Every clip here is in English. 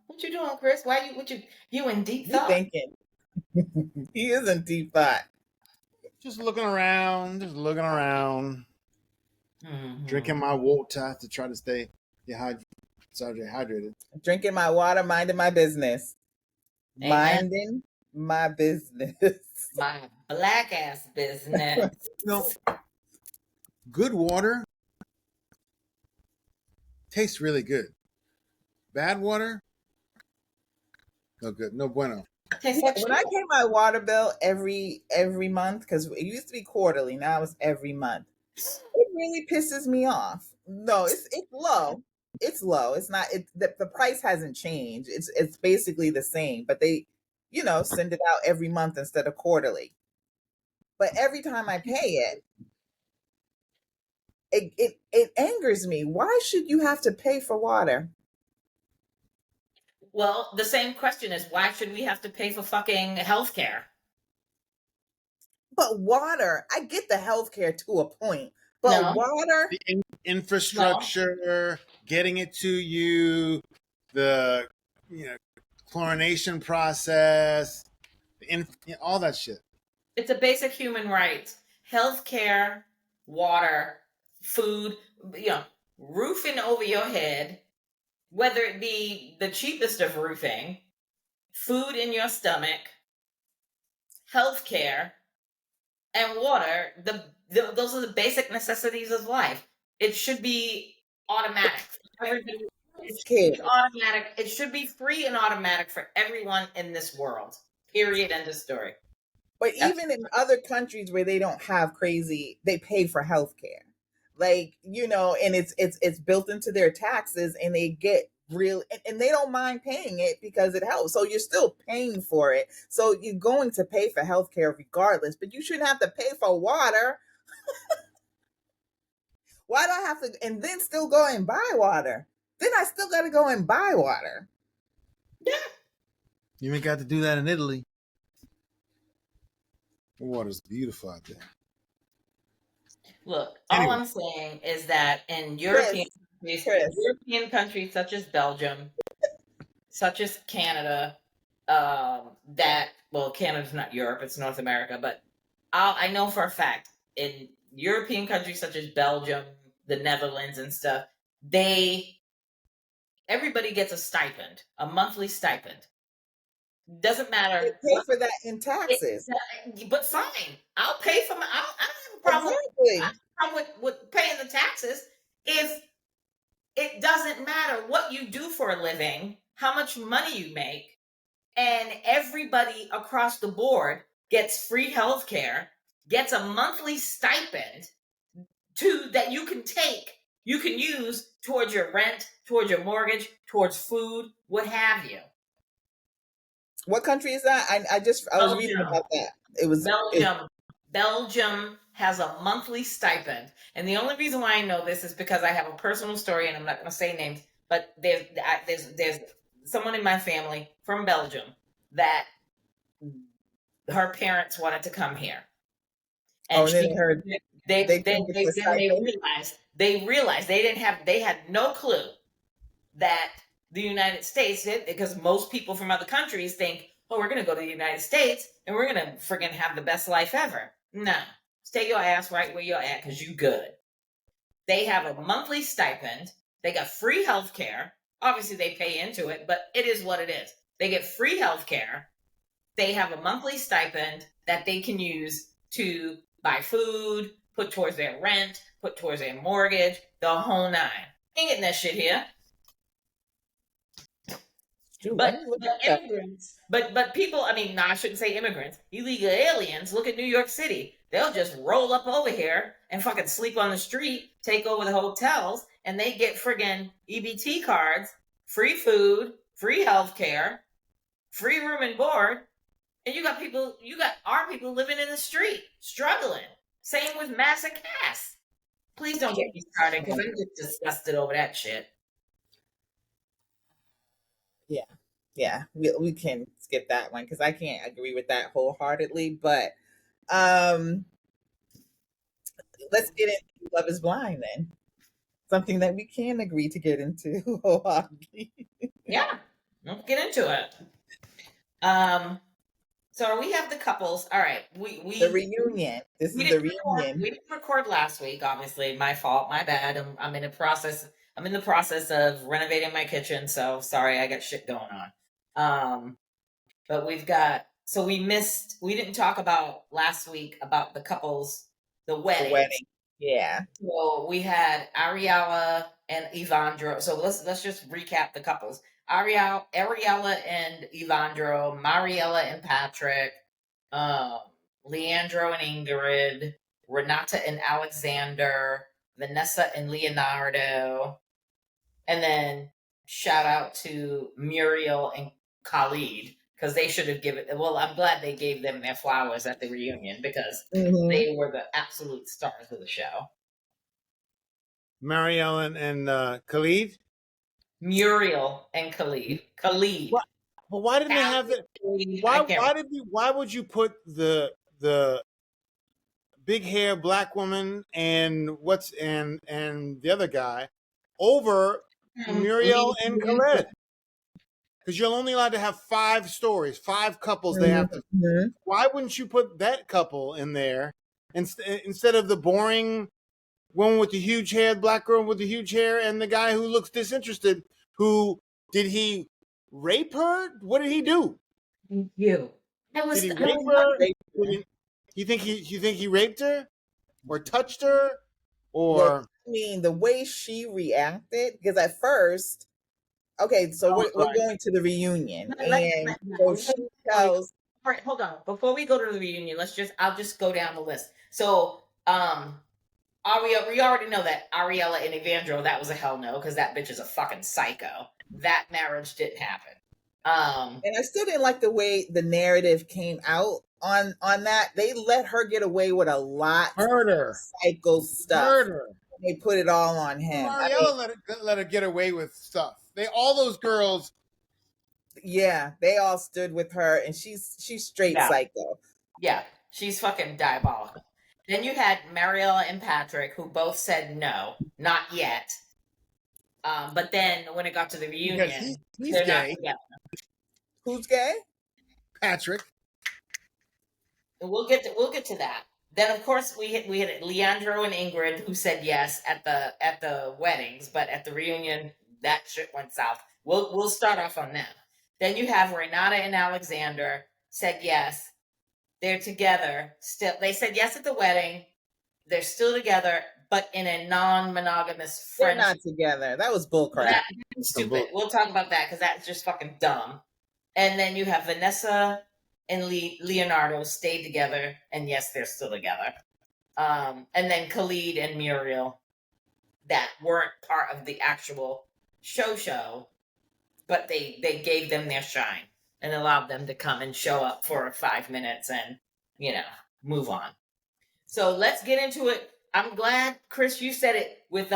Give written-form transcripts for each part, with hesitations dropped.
What you doing, Chris? Why you in deep You thought? thinking? He is in deep thought. Just looking around. Mm-hmm. Drinking my water to try to stay hydrated. Drinking my water, minding my business. Amen. Minding my business. My black ass business. Good water tastes really good. Bad water, no good, no bueno. Tastes like When I pay my water bill every month, because it used to be quarterly, now it's every month. It really pisses me off. No, it's low. It's low. It's not. The price hasn't changed. It's basically the same, but they, send it out every month instead of quarterly. But every time I pay it angers me. Why should you have to pay for water? Well, the same question is, why should we have to pay for fucking healthcare? But water, I get the healthcare to a point. But water, the infrastructure, getting it to you, the chlorination process, all that shit. It's a basic human right. Healthcare, water, food, roofing over your head, whether it be the cheapest of roofing, food in your stomach, healthcare, and water. Those are the basic necessities of life. It should be automatic. It's automatic. It should be free and automatic for everyone in this world. Period. End of story. But even in other countries where they don't have they pay for healthcare. Like, and it's built into their taxes, and they get and they don't mind paying it because it helps. So you're still paying for it. So you're going to pay for healthcare regardless, but you shouldn't have to pay for water. Why do I have to, and then still go and buy water? Then I still got to go and buy water. Yeah. You ain't got to do that in Italy. The water's beautiful out there. Look, all I'm saying is that in European countries such as Belgium, such as Canada, Canada's not Europe, it's North America, but I know for a fact in European countries such as Belgium, the Netherlands and stuff, everybody gets a stipend, a monthly stipend. Doesn't matter. They pay for that in taxes. But fine, I'll pay for I don't have a problem. Exactly. I don't have a problem with paying the taxes if it doesn't matter what you do for a living, how much money you make, and everybody across the board gets free health care, gets a monthly stipend that you can use towards your rent, towards your mortgage, towards food, what have you. What country is that? I was reading about that. It was Belgium. Belgium has a monthly stipend. And the only reason why I know this is because I have a personal story, and I'm not going to say names, but there's someone in my family from Belgium that her parents wanted to come here. And they realized they had no clue that the United States did, because most people from other countries think, oh, we're going to go to the United States and we're going to friggin' have the best life ever. No, stay your ass right where you're at, because you good. They have a monthly stipend. They got free health care. Obviously, they pay into it, but it is what it is. They get free health care. They have a monthly stipend that they can use to buy food, put towards their rent, put towards their mortgage, the whole nine. Ain't getting that shit here. But immigrants, but people, I shouldn't say immigrants, illegal aliens, look at New York City. They'll just roll up over here and fucking sleep on the street, take over the hotels, and they get friggin' EBT cards, free food, free health care, free room and board, And you got our people living in the street, struggling. Same with Mass and Cass. Please don't get me started because I'm just disgusted over that shit. Yeah, we can skip that one because I can't agree with that wholeheartedly. But um, let's get into Love Is Blind then. Something that we can agree to get into wholeheartedly. Yeah, let's get into it. So we have the couples. All right, The reunion. This is the reunion. We didn't record last week. Obviously, my fault. My bad. I'm in the process. I'm in the process of renovating my kitchen. So sorry, I got shit going on. But we've got. So we missed. We didn't talk about last week about the couples, the wedding. The wedding. Yeah. So we had Ariella and Evandro. So let's just recap the couples. Ariella and Evandro, Mariella and Patrick, Leandro and Ingrid, Renata and Alexander, Vanessa and Leonardo, and then shout out to Muriel and Khalid because they should have given. Well, I'm glad they gave them their flowers at the reunion because they were the absolute stars of the show. Marielle and Khalid. Muriel and Khalid. Khalid. What? But why didn't they have it? Why would you put the big hair black woman and the other guy over Muriel and Khalid? Because you're only allowed to have 5 stories, 5 couples. They have to. Why wouldn't you put that couple in there instead of the boring woman with the huge hair, black girl with the huge hair, and the guy who looks disinterested? Who did he rape her? What did he do? Thank you. Did he rape her? You think he raped her or touched her or? Well, I mean, the way she reacted, because at first, okay, so we're going to the reunion, and so she tells. All right, hold on. Before we go to the reunion, I'll just go down the list. So, we already know that Ariella and Evandro, that was a hell no, because that bitch is a fucking psycho. That marriage didn't happen. And I still didn't like the way the narrative came out on that. They let her get away with a lot of psycho stuff. They put it all on him. Mariella let her get away with stuff. All those girls. Yeah, they all stood with her, and she's straight psycho. Yeah, she's fucking diabolical. Then you had Mariella and Patrick, who both said no, not yet. But then when it got to the reunion, he's gay. Who's gay? Patrick. We'll get to that. Then of course we had Leandro and Ingrid who said yes at the weddings, but at the reunion that shit went south. We'll start off on them. Then you have Renata and Alexander said yes. They're together still. They said yes at the wedding. They're still together, but in a non-monogamous friendship. They're not together. That was bullcrap. That's stupid. We'll talk about that because that's just fucking dumb. And then you have Vanessa and Leonardo stayed together, and yes, they're still together. And then Khalid and Muriel that weren't part of the actual show, but they gave them their shine and allowed them to come and show up for 5 minutes and, move on. So let's get into it. I'm glad, Chris, you said it with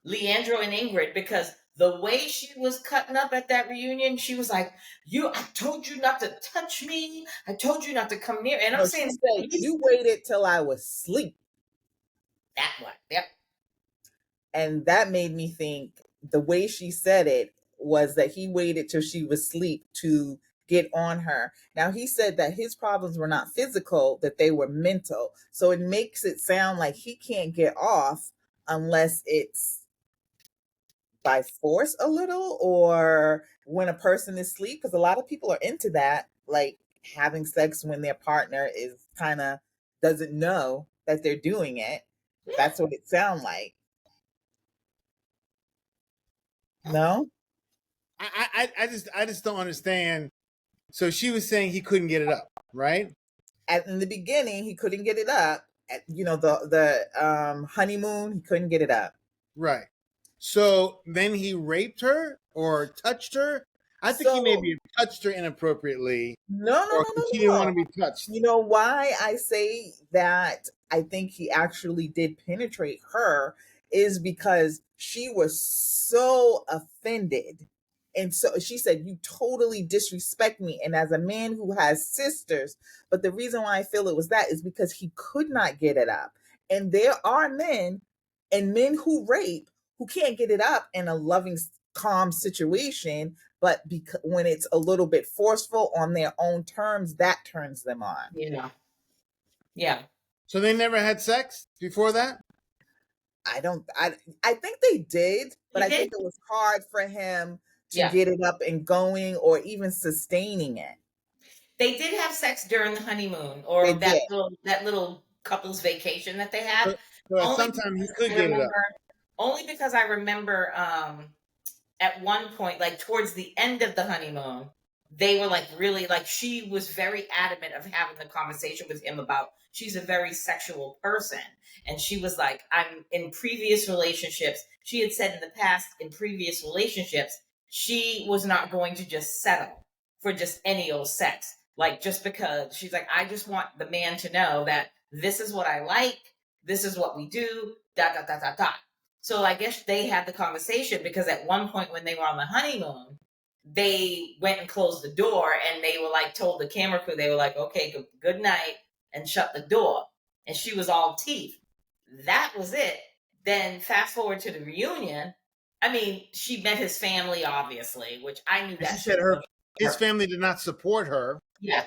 Leandro and Ingrid, because the way she was cutting up at that reunion, she was like, I told you not to touch me. I told you not to come near. And I'm saying, you waited till I was asleep. That one. Yep. And that made me think the way she said it was that he waited till she was asleep to get on her. Now, he said that his problems were not physical, that they were mental. So it makes it sound like he can't get off unless it's by force a little, or when a person is asleep, because a lot of people are into that, like having sex when their partner is kind of doesn't know that they're doing it. That's what it sounds like. No, I just don't understand. So she was saying he couldn't get it up, right? In the beginning, he couldn't get it up. At, the honeymoon, he couldn't get it up. Right. So then he raped her or touched her. I think he So maybe touched her inappropriately, no, no, or no, no, she didn't want no. to be touched. You know why I say that I think he actually did penetrate her is because she was so offended. And so she said, "You totally disrespect me." And as a man who has sisters, but the reason why I feel it was that is because he could not get it up. And there are men and men who rape who can't get it up in a loving, calm situation, but because when it's a little bit forceful on their own terms, that turns them on. Yeah. Yeah. So they never had sex before that? I don't I think they did, but He I did. think it was hard for him to Yeah. get it up and going or even sustaining it. They did have sex during the honeymoon They or did. that little couple's vacation that they had. So, so at Only some time he because could I get it up. remember only because I remember at one point, like towards the end of the honeymoon, they were like really like she was very adamant of having the conversation with him about she's a very sexual person. And she was like, I'm in previous relationships. She had said in the past, in previous relationships, she was not going to just settle for just any old sex. Like, just because she's like, I just want the man to know that this is what I like, this is what we do, dot, dot, dot, dot, dot. So I guess they had the conversation because at one point when they were on the honeymoon, they went and closed the door and they were like told the camera crew, they were like, okay, good night, and shut the door. And she was all teeth. That was it. Then fast forward to the reunion. I mean, she met his family, obviously, which I knew And that she said his family did not support her. Yeah.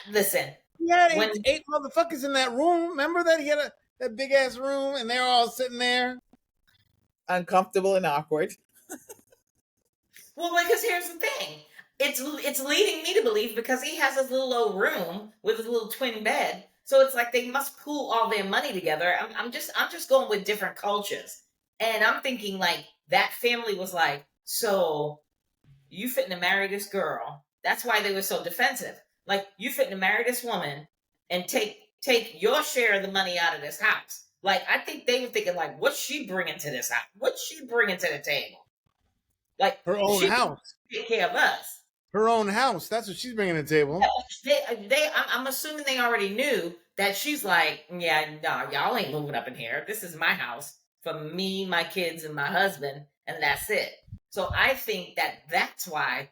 Listen, He had when eight motherfuckers in that room. Remember that? He had that big ass room and they're all sitting there. Uncomfortable and awkward. well, because here's the thing. It's leading me to believe because he has his little old room with his little twin bed. So it's like they must pool all their money together. I'm just going with different cultures. And I'm thinking like that family was like, so you fitting to marry this girl. That's why they were so defensive. Like, you fitting to marry this woman and take your share of the money out of this house. Like, I think they were thinking, like, what's she bringing to this house? What's she bringing to the table? Like, Her own she house. take care of us. Her own house. That's what she's bringing to the table. I'm assuming they already knew that she's like, yeah, no, y'all ain't moving up in here. This is my house for me, my kids, and my husband, and that's it. So I think that that's why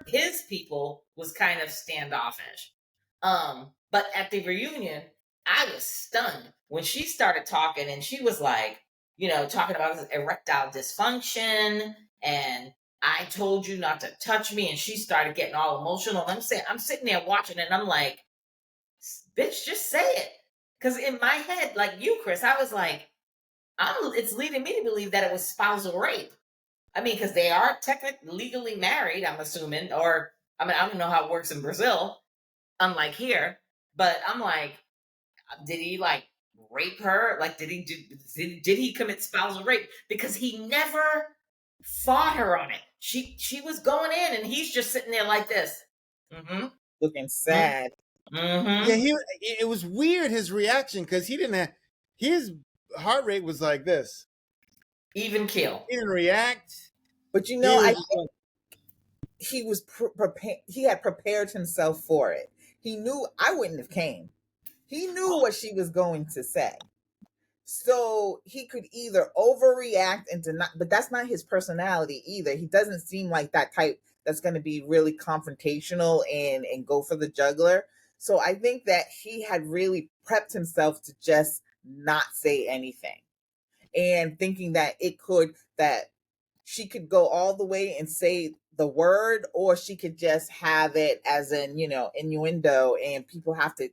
his people was kind of standoffish. But at the reunion, I was stunned when she started talking, and she was like, talking about erectile dysfunction and I told you not to touch me, and she started getting all emotional. I'm sitting there watching it, and I'm like, bitch, just say it. Because in my head, like you, Chris, I was like, it's leading me to believe that it was spousal rape. I mean, because they are technically legally married, I'm assuming, or I mean, I don't know how it works in Brazil, unlike here. But I'm like, did he like rape her? Like, did he commit spousal rape? Because he never fought her on it. She was going in, and he's just sitting there like this, Looking sad. Yeah, it was weird his reaction because he didn't have his heart rate was like this. Even kill. He didn't react. But I think he was prepared. He had prepared himself for it. He knew I wouldn't have came. He knew what she was going to say. So he could either overreact and deny, but that's not his personality either. He doesn't seem like that type that's going to be really confrontational and go for the juggler. So I think that he had really prepped himself to just not say anything and thinking that that she could go all the way and say the word, or she could just have it as an, innuendo and people have to,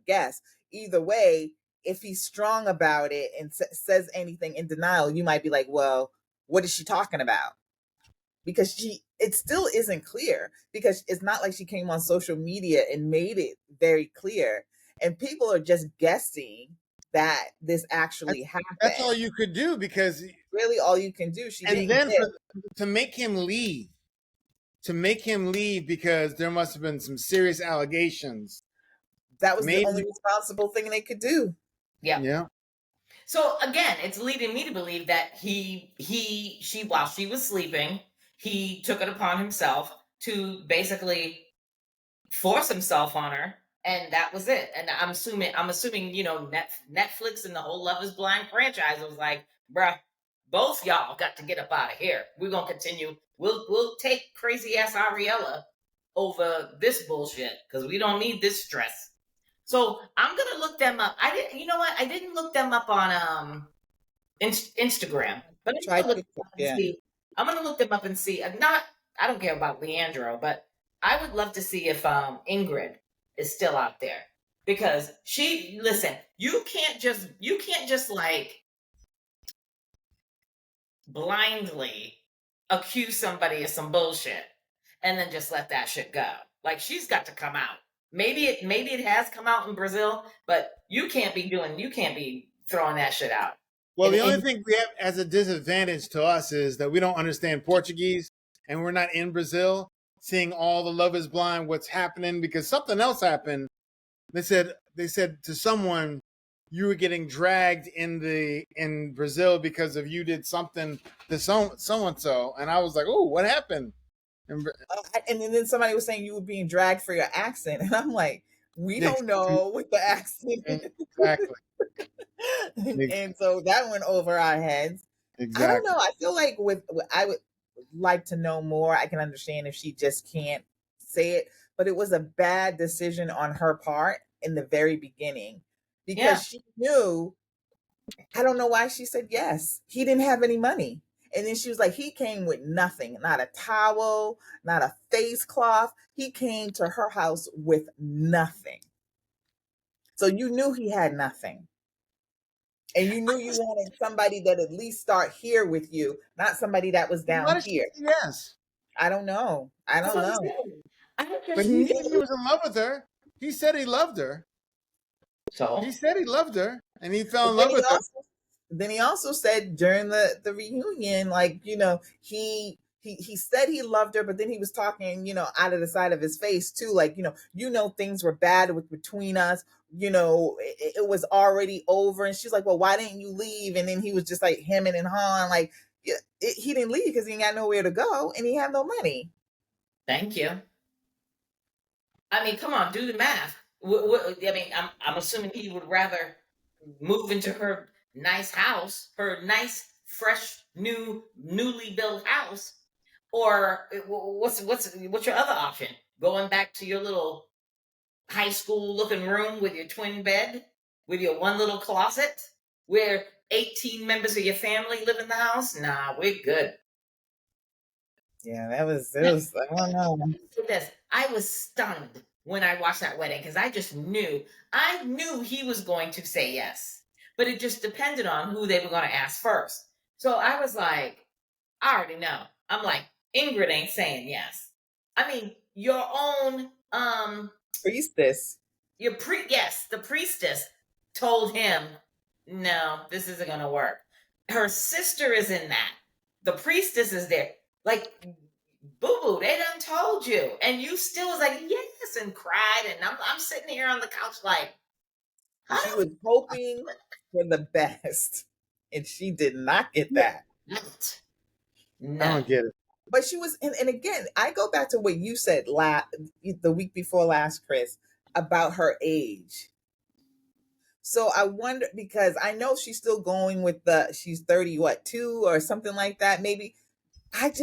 guess. Either way, if he's strong about it and says anything in denial, you might be like, well, what is she talking about? Because it still isn't clear, because it's not like she came on social media and made it very clear. And people are just guessing that this actually happened. That's all you could do, because really all you can do. And then to make him leave, because there must have been some serious allegations. That was the only responsible thing they could do. Yeah. So again, it's leading me to believe that she while she was sleeping, he took it upon himself to basically force himself on her, and that was it. And I'm assuming, Netflix and the whole Love Is Blind franchise was like, bruh, both y'all got to get up out of here. We're gonna continue. We'll take crazy ass Ariella over this bullshit because we don't need this stress. So I'm gonna look them up. I didn't. You know what? I didn't look them up on Instagram, but I'm Try gonna look them TikTok, up and yeah. see. I'm gonna look them up and see. Not. I don't care about Leandro, but I would love to see if Ingrid is still out there because she. Listen, you can't just like blindly accuse somebody of some bullshit and then just let that shit go. Like she's got to come out. Maybe it has come out in Brazil, but you can't be throwing that shit out. Well, And, the only and thing we have as a disadvantage to us is that we don't understand Portuguese and we're not in Brazil seeing all the Love Is Blind, what's happening, because something else happened. They said to someone, you were getting dragged in Brazil because of you did something to so and so, and I was like, oh, what happened? And And then somebody was saying you were being dragged for your accent, and I'm like, we don't know what the accent is. exactly, And so that went over our heads. I don't exactly. know. I feel like I would like to know more. I can understand if she just can't say it, but it was a bad decision on her part in the very beginning yeah, because she knew. I don't know why she said yes. He didn't have any money. And then she was like, he came with nothing, not a towel, not a face cloth. He came to her house with nothing. So you knew he had nothing. And you knew you wanted somebody that at least start here with you, not somebody that was Why down did she here. say yes? I don't know. I that's don't what I'm know. saying. I But just he said he knew. was in love with her. He said he loved her. So He said he loved her, and he fell But in love with her. then he also said during the reunion, like, he said he loved her, but then he was talking, out of the side of his face too, like, things were bad between us, it was already over. And she's like, well, why didn't you leave? And then he was just like hemming and hawing, like, he didn't leave because he ain't got nowhere to go and he had no money. thank you. I mean, come on, do the math. I mean, I'm assuming he would rather move into her nice house, her nice, fresh, newly built house, or what's your other option? Going back to your little high school looking room with your twin bed, with your one little closet, where 18 members of your family live in the house? Nah, we're good. Yeah, it was, I don't know. This. I was stunned when I watched that wedding because I knew he was going to say yes, but it just depended on who they were going to ask first. So I was like, I already know. I'm like, Ingrid ain't saying yes. I mean, your own Priestess. yes, the priestess told him, no, this isn't gonna work. Her sister is in that. The priestess is there. Like, boo boo, they done told you. And you still was like, yes, and cried. And I'm sitting here on the couch like, She huh? was hoping for the best, and she did not get Yeah. that. I No. don't get it. But she was, and again, I go back to what you said the week before last, Chris, about her age. So I wonder, because I know she's still going with she's 30, what, 2 or something like that, maybe. I've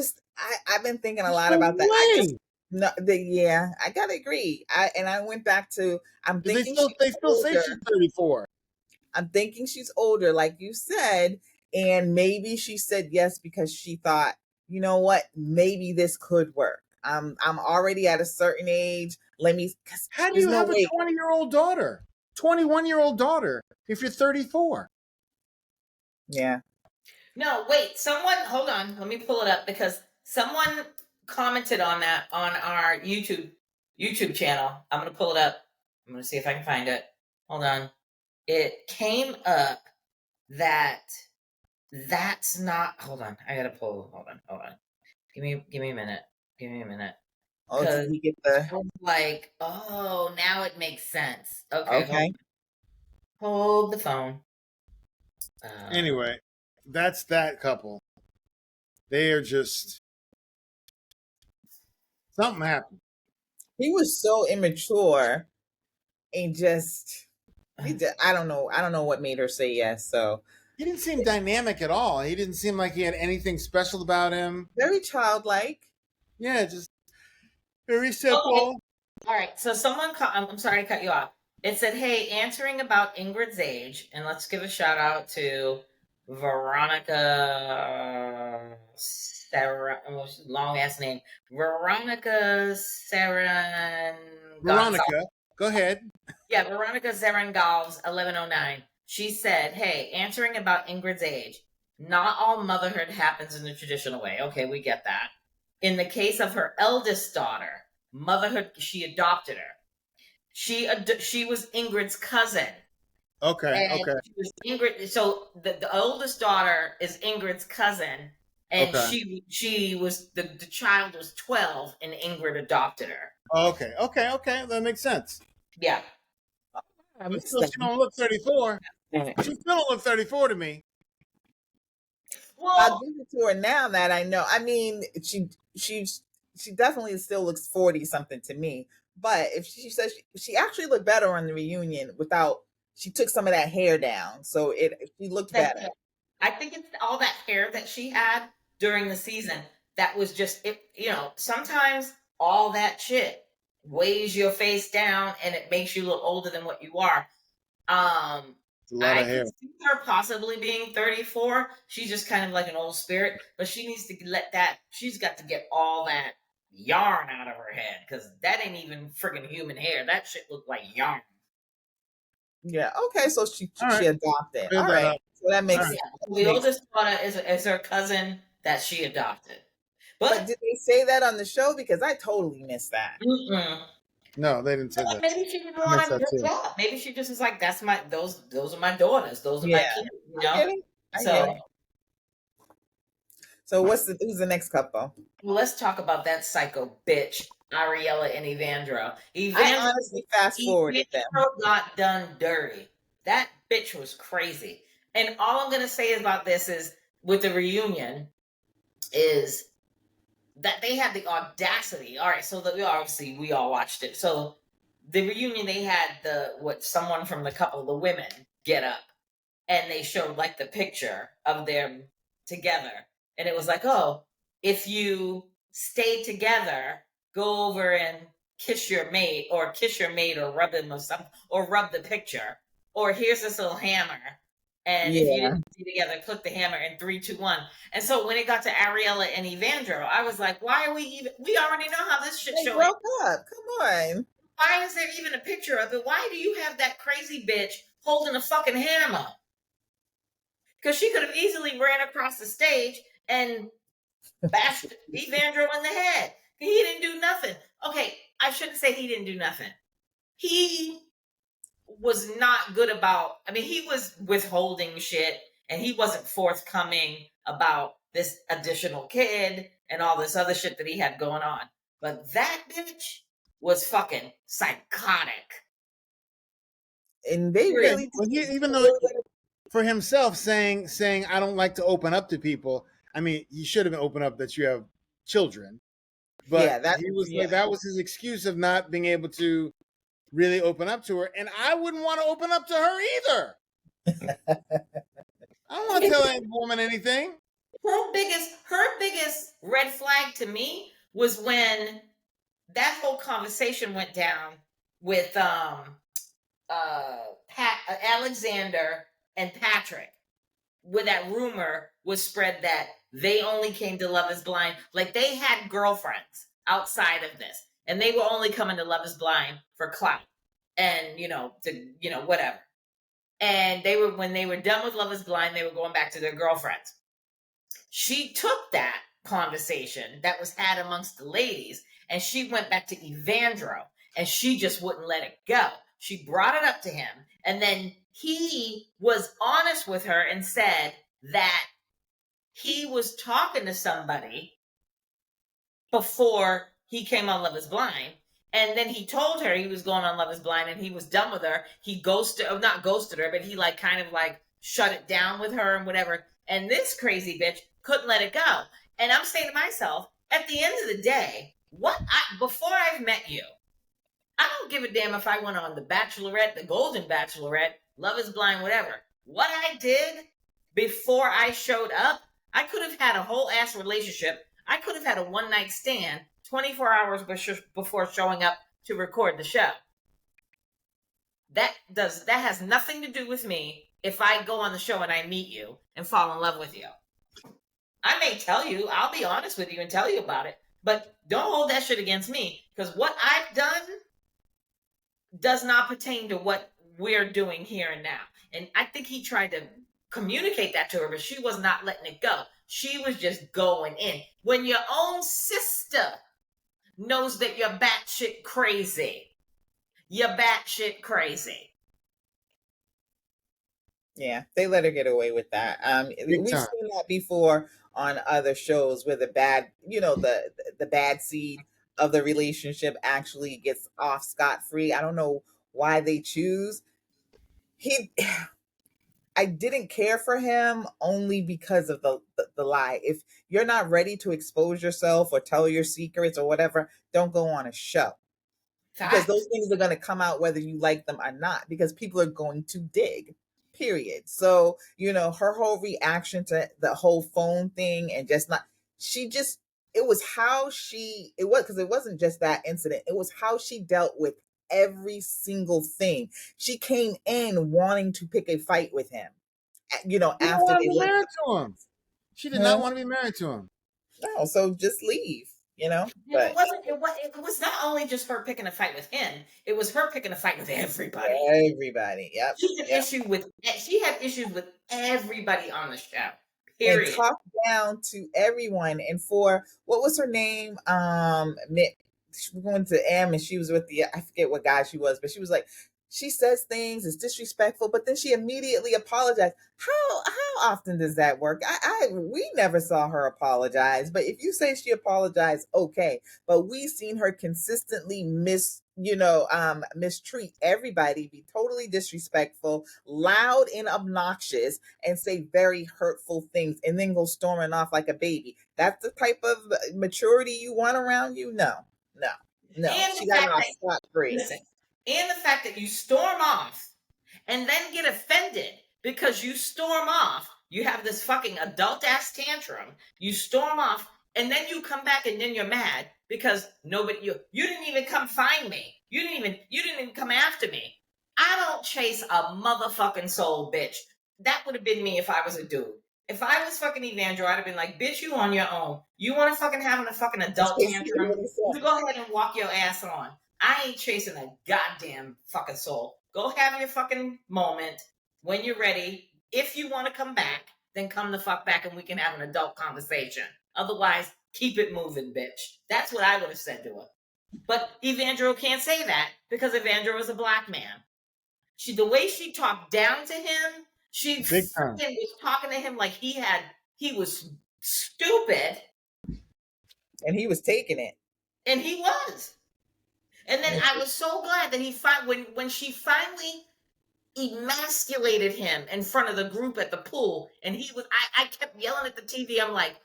been thinking a There's lot no about that. way. No, yeah, I gotta agree. I went back to, I'm Because thinking she's they still say older. she's 34. I'm thinking she's older, like you said, and maybe she said yes because she thought, you know what, maybe this could work. I'm already at a certain age. Let me. 'Cause How do there's you no have a way. 20-year-old daughter? 21-year-old daughter if you're 34? Yeah. No, wait, someone hold on, let me pull it up because someone commented on that on our YouTube channel. I'm gonna pull it up. I'm gonna see if I can find it. Hold on. It came up that that's not hold on. I gotta pull hold on. Give me a minute. Give me a minute. Oh, did Cause he get the? I was like, oh, now it makes sense. Okay, Okay. hold the phone. Uh, Anyway, that's that couple. They are just Something happened. He was so immature and just I don't know. I don't know what made her say yes. So He didn't seem dynamic at all. He didn't seem like he had anything special about him. very childlike. Yeah, just very Okay. simple. All right. So someone I'm sorry to cut you off. It said, "Hey, answering about Ingrid's age," and let's give a shout out to Veronica Sarah. Long ass name. Veronica Saran. Veronica, go ahead. Yeah, Veronica Zerangals, 1109. She said, "Hey, answering about Ingrid's age. Not all motherhood happens in the traditional way. Okay, we get that. In the case of her eldest daughter, motherhood, she adopted her. She was Ingrid's cousin, Okay, and okay, she was Ingrid. So the oldest daughter is Ingrid's cousin, and okay, she was the child was 12, and Ingrid adopted her. okay, okay, okay. That makes sense. Yeah. I But missed still, she don't look 34. She still don't look 34 to me. I'll Well, give it to her now that I know. I mean, she definitely still looks 40 something to me. But if she says she actually looked better on the reunion without she took some of that hair down, so she looked better. I think it's all that hair that she had during the season that was just it. Sometimes all that shit weighs your face down and it makes you look older than what you are. It's a lot I of hair. could see her possibly being 34. She's just kind of like an old spirit, but she needs to she's got to get all that yarn out of her head because that ain't even friggin' human hair. That shit looked like yarn. Yeah. Okay. So she All right. adopted. Clear All that right. up. So that makes All sense. right. The oldest daughter is her cousin that she adopted. But did they say that on the show? Because I totally missed that. Mm-mm. No, they didn't say that. Maybe she didn't I want missed to that too. grow up. Maybe she just is like, that's my those are my daughters. Those are my Yeah. kids. I get it. I get it. So who's the next couple? Well, let's talk about that psycho bitch, Ariella and Evandro. I honestly fast forwarded them. Evandro got done dirty. That bitch was crazy. And all I'm gonna say about this is with the reunion is that they had the audacity. All right, so obviously we all watched it. So the reunion, they had someone from the couple, the women, get up, and they showed like the picture of them together, and it was like, oh, if you stay together, go over and kiss your mate, or rub him or something, or rub the picture, or here's this little hammer. And if you didn't stay together, click the hammer in 3, 2, 1. And so when it got to Ariella and Evandro, I was like, why are we already know how this shit They show broke up. Come on. Why is there even a picture of it? Why do you have that crazy bitch holding a fucking hammer? Because she could have easily ran across the stage and bashed Evandro in the head. He didn't do nothing. Okay, I shouldn't say he didn't do nothing. He was not good about, he was withholding shit and he wasn't forthcoming about this additional kid and all this other shit that he had going on. But that bitch was fucking psychotic. And they really Well, even though for himself saying I don't like to open up to people. I mean, he should have opened up that you have children. But that was his excuse of not being able to really open up to her. And I wouldn't want to open up to her either. I don't want to tell any woman anything. Her biggest red flag to me was when that whole conversation went down with Alexander and Patrick, where that rumor was spread that they only came to Love is Blind. Like they had girlfriends outside of this, and they were only coming to Love is Blind for clout and whatever. And when they were done with Love is Blind, they were going back to their girlfriends. She took that conversation that was had amongst the ladies and she went back to Evandro and she just wouldn't let it go. She brought it up to him and then he was honest with her and said that he was talking to somebody before he came on Love is Blind. And then he told her he was going on Love is Blind and he was done with her. He not ghosted her, but he kind of shut it down with her and whatever. And this crazy bitch couldn't let it go. And I'm saying to myself, at the end of the day, Before I've met you, I don't give a damn if I went on The Bachelorette, The Golden Bachelorette, Love is Blind, whatever. What I did before I showed up, I could have had a whole ass relationship. I could have had a one night stand 24 hours before showing up to record the show. That has nothing to do with me if I go on the show and I meet you and fall in love with you. I may tell you, I'll be honest with you and tell you about it, but don't hold that shit against me, because what I've done does not pertain to what we're doing here and now. And I think he tried to communicate that to her, but she was not letting it go. She was just going in. When your own sister knows that you're batshit crazy, you're batshit crazy. Yeah, they let her get away with that. We've seen that before on other shows where the bad, the bad seed of the relationship actually gets off scot-free. I don't know why they choose. I didn't care for him only because of the lie. If you're not ready to expose yourself or tell your secrets or whatever, don't go on a show. Because those things are going to come out whether you like them or not, because people are going to dig, period. So, her whole reaction to the whole phone thing and just not, it was because it wasn't just that incident. It was how she dealt with every single thing. She came in wanting to pick a fight with him, after they married to him. She did not want to be married to him. No, so just leave. But it was not only just her picking a fight with him, it was her picking a fight with everybody. Yep. She had issues with everybody on the show. Period. And talked down to everyone. And for, what was her name? She was going to M, and she was with I forget what guy she was, but she was like, she says things, it's disrespectful, but then she immediately apologized. How often does that work? We never saw her apologize, but if you say she apologized, okay. But we've seen her consistently mistreat everybody, be totally disrespectful, loud and obnoxious, and say very hurtful things, and then go storming off like a baby. That's the type of maturity you want around you? No. And she got off scot-free. Listen, and the fact that you storm off and then get offended because you storm off, you have this fucking adult ass tantrum, you storm off, and then you come back and then you're mad because you didn't even come find me. You didn't even come after me. I don't chase a motherfucking soul, bitch. That would have been me if I was a dude. If I was fucking Leandro, I'd have been like, bitch, you on your own. You want to fucking have a fucking adult tantrum? You go ahead and walk your ass on. I ain't chasing a goddamn fucking soul. Go have your fucking moment when you're ready. If you want to come back, then come the fuck back and we can have an adult conversation. Otherwise, keep it moving, bitch. That's what I would have said to her. But Evandro can't say that because Evandro is a black man. The way she talked down to him, she was talking to him like he was stupid. And he was taking it. And he was. And then I was so glad that when she finally emasculated him in front of the group at the pool, and I kept yelling at the TV. I'm like,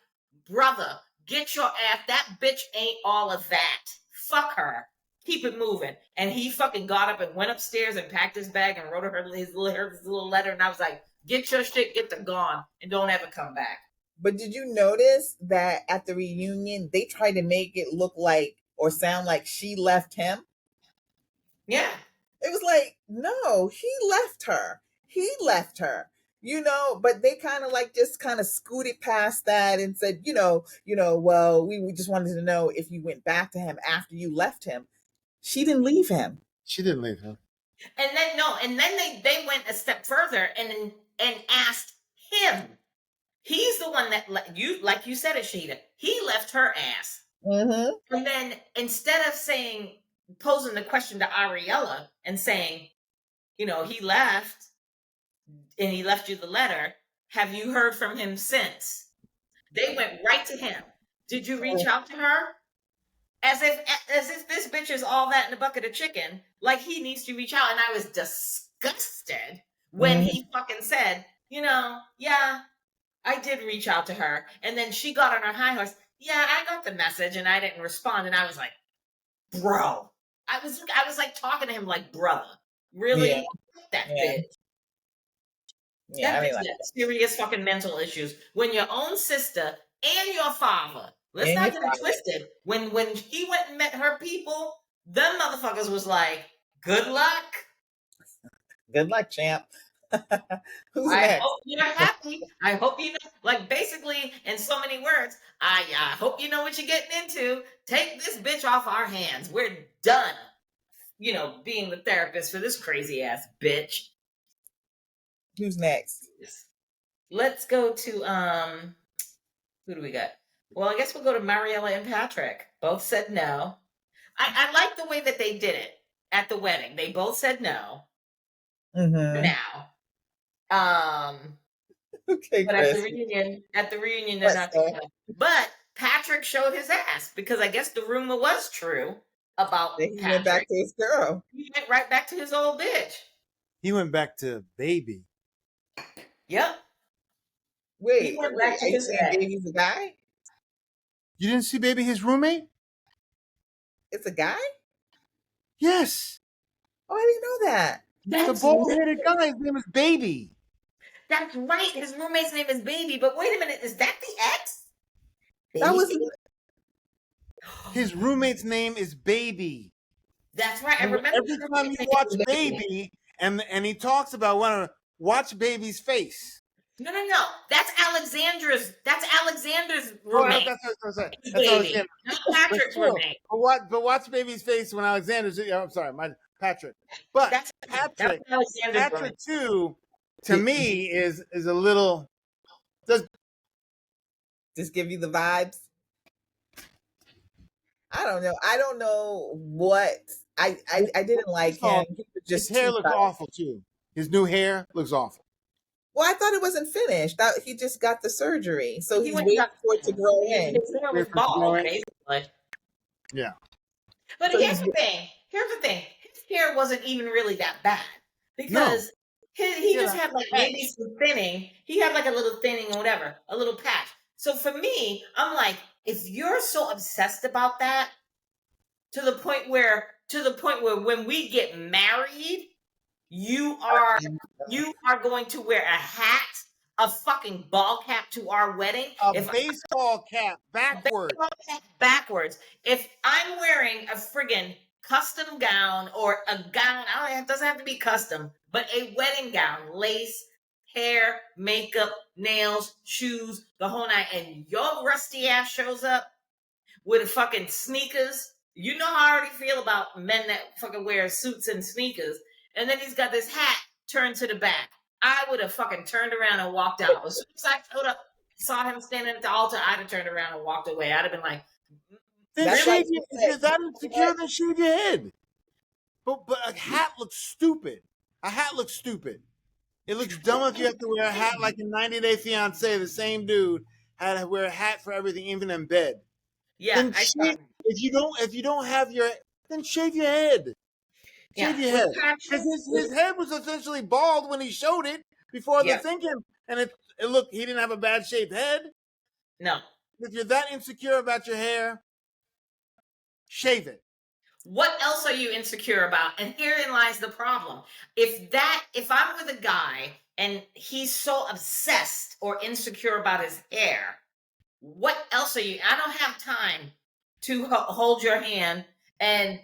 brother, get your ass. That bitch ain't all of that. Fuck her. Keep it moving. And he fucking got up and went upstairs and packed his bag and wrote her his little letter. And I was like, get your shit, get the gone, and don't ever come back. But did you notice that at the reunion, they tried to make it look like or sound like she left him? Yeah. It was like, no, he left her. But they kind of scooted past that and said, well, we just wanted to know if you went back to him after you left him. She didn't leave him. And then they went a step further and asked him. He's the one that, like you said, Ashita, he left her ass. Mm-hmm. And then instead of posing the question to Ariella and saying, he left and he left you the letter, have you heard from him since? They went right to him. Did you reach out to her? As if this bitch is all that in a bucket of chicken, like he needs to reach out. And I was disgusted when he fucking said, yeah, I did reach out to her. And then she got on her high horse. yeah, I got the message and I didn't respond, and I was like, bro, I was like talking to him like brother. Yeah, Really, that yeah, bitch. yeah. That I bitch mean, like, got serious fucking mental issues. When your own sister and your father, let's and your not get it father. twisted. When he went and met her people, them motherfuckers was like, good luck. Good luck, champ. Who's I next? hope you're happy. I hope you know, like basically in so many words, I hope you know what you're getting into. Take this bitch off our hands. We're done. You know, being the therapist for this crazy ass bitch. Who's next? Let's go to who do we got? Well, I guess we'll go to Mariella and Patrick. Both said no. I like the way that they did it at the wedding. They both said no Mm-hmm. now. Um, Okay, but Chris. at the reunion, they're What, not sir? together. But Patrick showed his ass because I guess the rumor was true about Then he went back Patrick. to his girl. He went right back to his old bitch. He went back to baby. Yep. He Wait, went wait. back to Are you his saying ex. baby's a guy? You didn't see baby his roommate? It's a guy? Yes. Oh, I didn't know that. The That's bald-headed guy, his name is Baby. That's right. His roommate's name is Baby. But wait a minute, is that the ex? That was His roommate's name is Baby. That's right. I And remember every time you watch Baby, and he talks about want to watch Baby's face. No. That's Alexandra's. That's Alexandra's Oh, roommate. that's what I said. That's Baby, Alexander. not But Patrick's still, roommate. but watch Baby's face when Alexander's. I'm sorry, my Patrick. But That's Patrick, Alexandra's roommate. too, to me is a little. Does just give you the vibes. I don't know. I don't know what I didn't like him. He was his just hair too looks tight. awful too. His new hair looks awful. Well, I thought it wasn't finished. That he just got the surgery, so He he's went and waiting got for it to grow in. his hair was bald, basically. Yeah. But So here's he's the thing. His hair wasn't even really that bad because he Yeah, just had like maybe some thinning. He had like a little thinning or whatever, a little patch. So for me, I'm like, if you're so obsessed about that to the point where when we get married, you are going to wear a hat, a fucking ball cap to our wedding. a If baseball cap backward. backwards. If I'm wearing a friggin' custom gown or a gown, it doesn't have to be custom, but a wedding gown, lace, hair, makeup, nails, shoes, the whole nine, and your rusty ass shows up with fucking sneakers. You know how I already feel about men that fucking wear suits and sneakers, and then he's got this hat turned to the back. I would have fucking turned around and walked out. As soon as I showed up, saw him standing at the altar, I'd have turned around and walked away. I'd have been like, Then That's shave like your, you if said, you're that insecure, then shave your head. But a hat looks stupid. A hat looks stupid. It looks dumb if you have to wear a hat like in 90 Day Fiance. The same dude had to wear a hat for everything, even in bed. yeah, Then shave. If you don't have your, then shave your head. Shave your head. Because his head was essentially bald when he showed it before the thinking, and it look, he didn't have a bad shaped head. No. If you're that insecure about your hair, shave it. What else are you insecure about? And herein lies the problem. If I'm with a guy and he's so obsessed or insecure about his hair, what else are you? I don't have time to hold your hand and,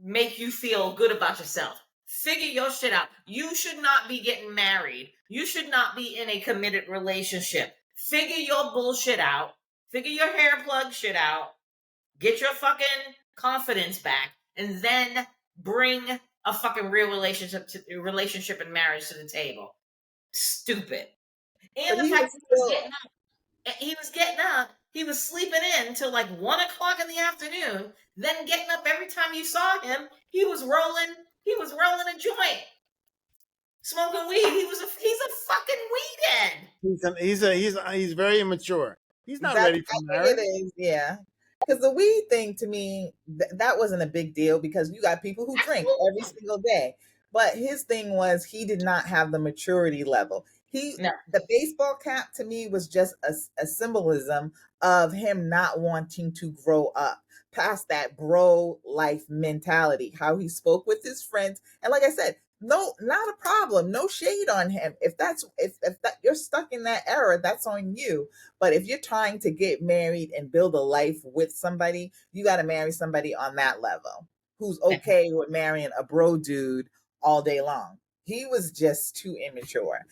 make you feel good about yourself. Figure your shit out. You should not be getting married. You should not be in a committed relationship. Figure your bullshit out. Figure your hair plug shit out. Get your fucking confidence back, and then bring a fucking real relationship and marriage to the table. Stupid. And but the he fact was that still. he was sleeping in until like 1 o'clock in the afternoon, then getting up every time you saw him, he was rolling a joint. Smoking weed. He's a fucking weed head. He's very immature. He's not That ready for I marriage. think it is, yeah. Because the weed thing to me, that wasn't a big deal because you got people who drink every single day. But his thing was he did not have the maturity level. No. The baseball cap to me was just a symbolism of him not wanting to grow up past that bro life mentality, how he spoke with his friends. And like I said, no, not a problem, no shade on him. If that's if that you're stuck in that era, that's on you. But if you're trying to get married and build a life with somebody, you got to marry somebody on that level who's okay with marrying a bro dude all day long. He was just too immature.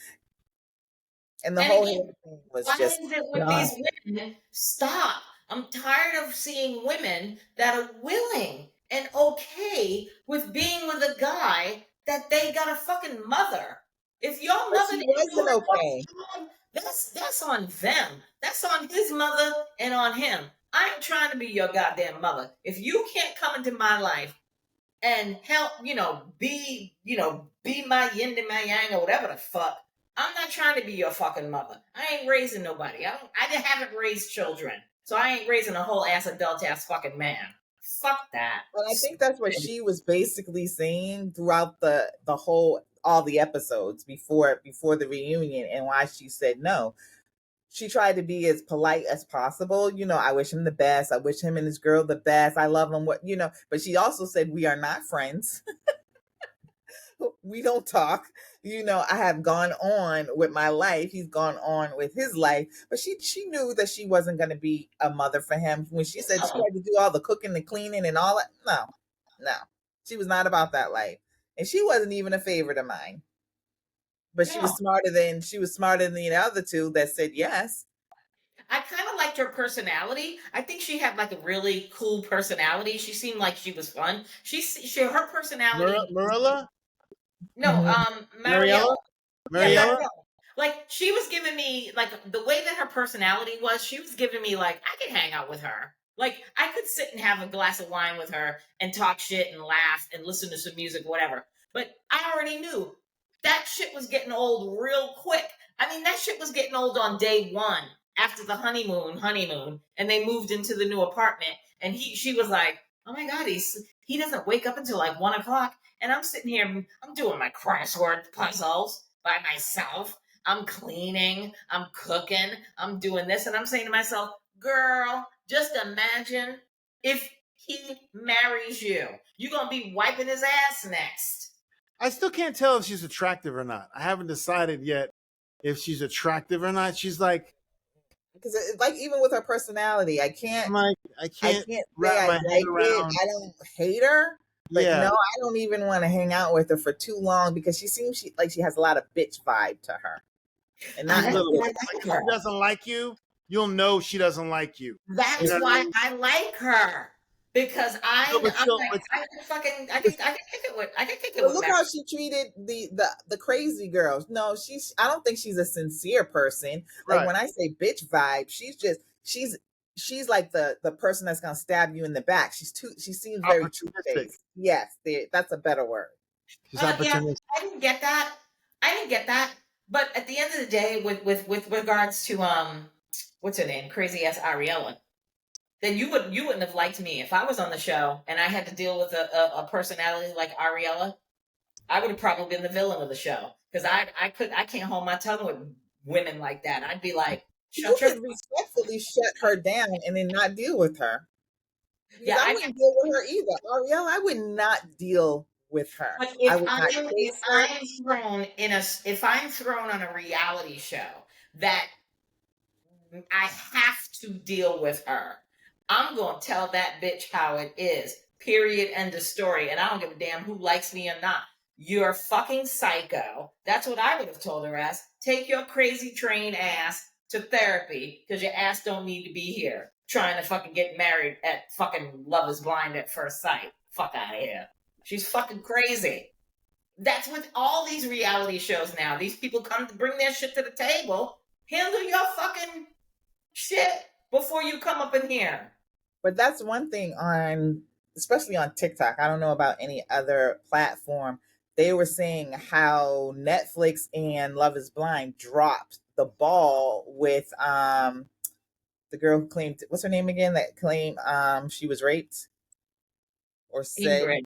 And the And whole again, thing was why just is it with done. these women? Stop. I'm tired of seeing women that are willing and okay with being with a guy that they got a fucking mother. If your But mother she didn't do wasn't it okay. one time, that's on them. That's on his mother and on him. I ain't trying to be your goddamn mother. If you can't come into my life and help, be my yin and my yang or whatever the fuck. I'm not trying to be your fucking mother. I ain't raising nobody. I just haven't raised children. So I ain't raising a whole ass adult ass fucking man. Fuck that. But I think that's what she was basically saying throughout the whole all the episodes before the reunion, and why she said no. She tried to be as polite as possible. I wish him the best. I wish him and his girl the best. I love him. But she also said we are not friends. We don't talk. I have gone on with my life. He's gone on with his life. But she knew that she wasn't going to be a mother for him. When she said she had to do all the cooking and cleaning and all that, no, she was not about that life, and she wasn't even a favorite of mine. But she was No. smarter than the other two that said yes. I kind of liked her personality. I think she had like a really cool personality. She seemed like she was fun. Her personality. Marilla? No, Mariella? Marielle. Yeah, Mariella? Marielle. Like she was giving me like the way that her personality was. She was giving me like I could hang out with her. Like I could sit and have a glass of wine with her and talk shit and laugh and listen to some music, whatever. But I already knew that shit was getting old real quick. I mean, that shit was getting old on day one after the honeymoon, and they moved into the new apartment. And she was like, "Oh my god, he doesn't wake up until like 1 o'clock." And I'm sitting here, I'm doing my crossword puzzles by myself. I'm cleaning, I'm cooking, I'm doing this. And I'm saying to myself, girl, just imagine if he marries you. You're going to be wiping his ass next. I still can't tell if she's attractive or not. I haven't decided yet if she's attractive or not. She's like, Because like even with her personality, I can't I'm like, I I can't can't say wrap I my head like it. around. I don't hate her, but no, Yeah. I don't even want to hang out with her for too long because like she has a lot of bitch vibe to her, and not A in a That's little good why bit. I Like like if she her. doesn't like you, you'll know she doesn't like you. You That's know what I why mean? I like her. Because No, but I'm she'll, like, but, I can kick it with, But look Mary. how she treated the crazy girls. No, I don't think she's a sincere person. Like right. when I say bitch vibe, she's like the person that's gonna stab you in the back. She seems very two Opportunistic. faced. Yes, that's a better word. She's Yeah, opportunistic. I didn't get that. I didn't get that. But at the end of the day, with regards to what's her name, crazy ass Ariella, then you wouldn't have liked me if I was on the show and I had to deal with a personality like Ariella. I would have probably been the villain of the show because I can't hold my tongue with women like that. I'd be like, You shut your could respectfully shut her down and then not deal with her. Because yeah. I wouldn't deal with her either. Ariel, I would not deal with her. But I would not chase her. if I'm thrown on a reality show that I have to deal with her. I'm going to tell that bitch how it is. Period. End of story. And I don't give a damn who likes me or not. You're fucking psycho. That's what I would have told her ass. Take your crazy train ass to therapy because your ass don't need to be here trying to fucking get married at fucking Love is Blind at first sight. Fuck out of here. She's fucking crazy. That's with all these reality shows now. These people come to bring their shit to the table. Handle your fucking shit before you come up in here. But that's one thing especially on TikTok. I don't know about any other platform. They were saying how Netflix and Love is Blind dropped the ball with the girl who claimed, what's her name again, that claimed she was raped or said Ingrid.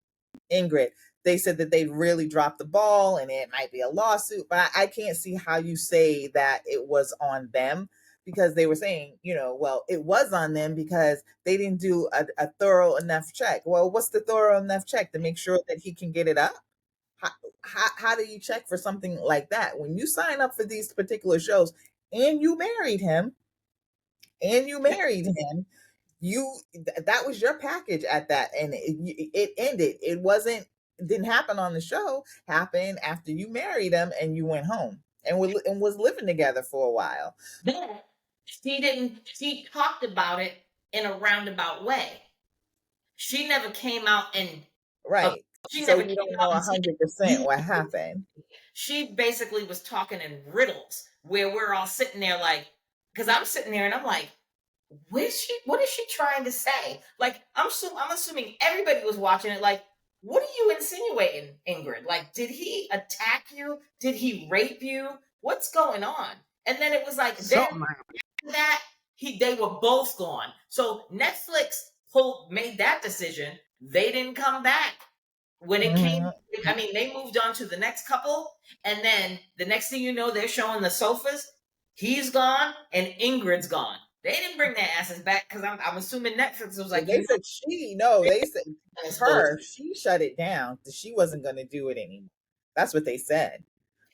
Ingrid. they said that they really dropped the ball and it might be a lawsuit, but I can't see how you say that it was on them, because they were saying, well, it was on them because they didn't do a thorough enough check. Well, what's the thorough enough check to make sure that he can get it up? How do you check for something like that when you sign up for these particular shows and you married him and you married him? That was your package at that, and it ended. It didn't happen on the show. Happened after you married him and you went home and was living together for a while. Then she talked about it in a roundabout way. She never came out and Right. she So never you came don't know out and said 100% what happened. she basically was talking in riddles where we're all sitting there like, because I'm sitting there and I'm like, what is she trying to say? Like, I'm assuming everybody was watching it like, what are you insinuating, Ingrid? Like, did he attack you? Did he rape you? What's going on? And then it was like, then that they were both gone. So Netflix made that decision. They didn't come back. When it came, I mean, they moved on to the next couple, and then the next thing you know, they're showing the sofas. He's gone and Ingrid's gone. They didn't bring their asses back because I'm assuming Netflix was like, They said they said her, she shut it down. She wasn't going to do it anymore. That's what they said.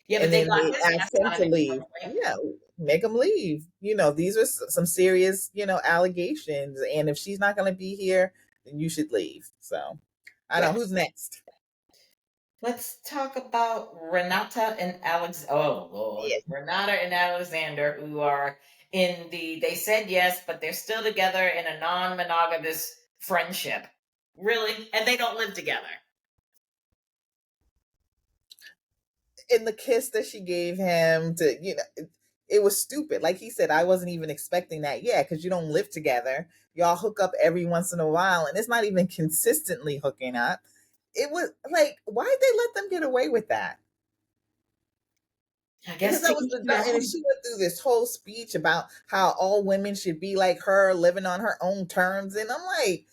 yeah, but And they then got they his ass asked him out of to it. leave. Yeah, make him leave. These are some serious, allegations. And if she's not going to be here, then you should leave. So, I don't know who's next. Let's talk about Renata and Alex. Oh Lord, Yeah. Renata and Alexander, who are they said yes, but they're still together in a non-monogamous friendship. Really, and they don't live together. In the kiss that she gave him it was stupid. Like he said, I wasn't even expecting that. Yeah, because you don't live together. Y'all hook up every once in a while, and it's not even consistently hooking up. It was like, why did they let them get away with that? I guess Because that was and she went through this whole speech about how all women should be like her, living on her own terms, and I'm like,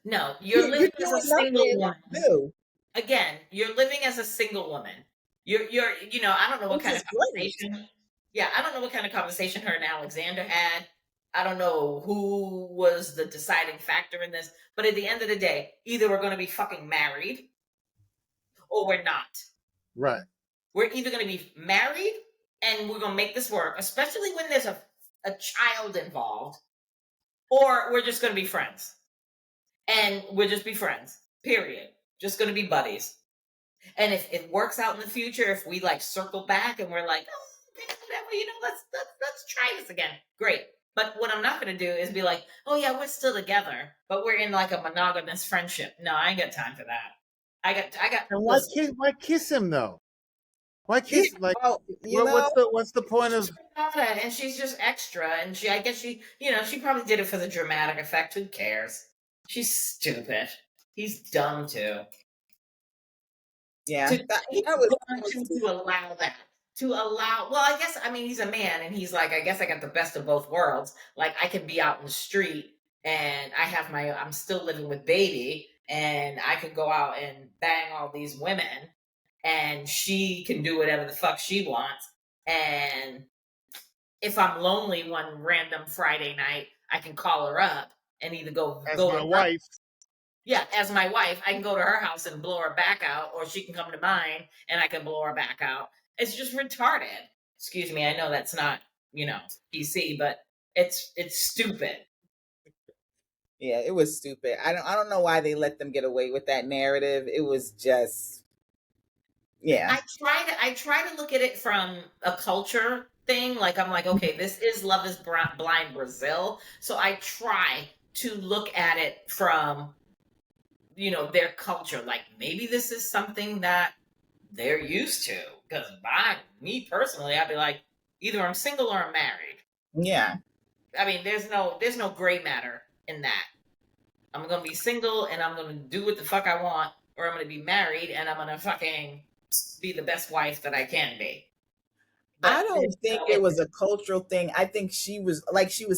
no, you're living as a single woman. No. Again, you're living as a single woman. You're I don't know what kind of conversation. Yeah, I don't know what kind of conversation her and Alexander had. I don't know who was the deciding factor in this, but at the end of the day, either we're going to be fucking married or we're not. Right. We're either going to be married and we're going to make this work, especially when there's a child involved, or we're just going to be friends. And we'll just be friends, period. Just going to be buddies. And if it works out in the future, if we like circle back and we're like, oh, okay, whatever, let's try this again. Great. But what I'm not going to do is be like, oh yeah, we're still together, but we're in like a monogamous friendship. No, I ain't got time for that. I got. And why kiss him though? Why kiss? Like, what's the point of? And she's just extra, and I guess she probably did it for the dramatic effect. Who cares? She's stupid. He's dumb too. Yeah, to allow that. Well, I guess, I mean, he's a man and he's like, I guess I got the best of both worlds. Like, I could be out in the street and I'm still living with baby and I could go out and bang all these women and she can do whatever the fuck she wants. And if I'm lonely one random Friday night, I can call her up and either go to my wife. Yeah, as my wife, I can go to her house and blow her back out, or she can come to mine and I can blow her back out. It's just retarded. Excuse me, I know that's not, PC, but it's stupid. Yeah, it was stupid. I don't know why they let them get away with that narrative. It was just, yeah. I try to look at it from a culture thing. Like, I'm like, okay, this is Love is Blind Brazil. So I try to look at it from their culture. Like, maybe this is something that they're used to. Because me personally, I'd be like, either I'm single or I'm married. Yeah. I mean, there's no gray matter in that. I'm gonna be single and I'm gonna do what the fuck I want, or I'm gonna be married and I'm gonna fucking be the best wife that I can be. But I don't think it was a cultural thing. I think she was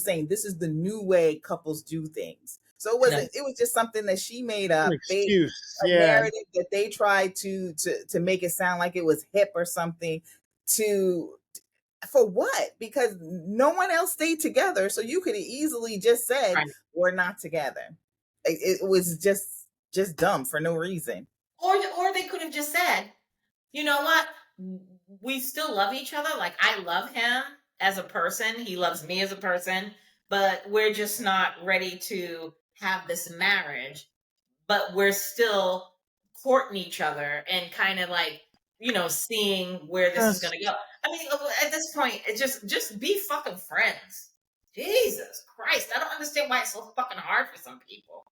saying, this is the new way couples do things. So it wasn't. It was just something that she made An up. excuse. A Yeah. narrative that they tried to make it sound like it was hip or something. To For what? Because no one else stayed together, so you could have easily just said Right. we're not together. It was just dumb for no reason. Or they could have just said, you know what? We still love each other. Like, I love him as a person. He loves me as a person, but we're just not ready to have this marriage. But we're still courting each other and kind of like, seeing where this is going to go. I mean, at this point, it just be fucking friends. Jesus Christ. I don't understand why it's so fucking hard for some people.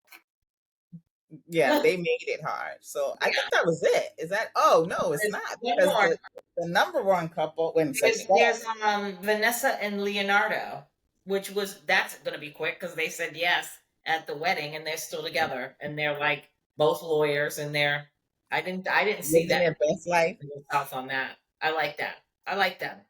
Yeah, they made it hard. So I think that was it. Is that? Oh no, it's There's not, one because more. the number one couple when There's Vanessa and Leonardo, that's going to be quick because they said yes at the wedding and they're still together and they're like both lawyers and I didn't see living that their best life. south on that. I like that. I like that.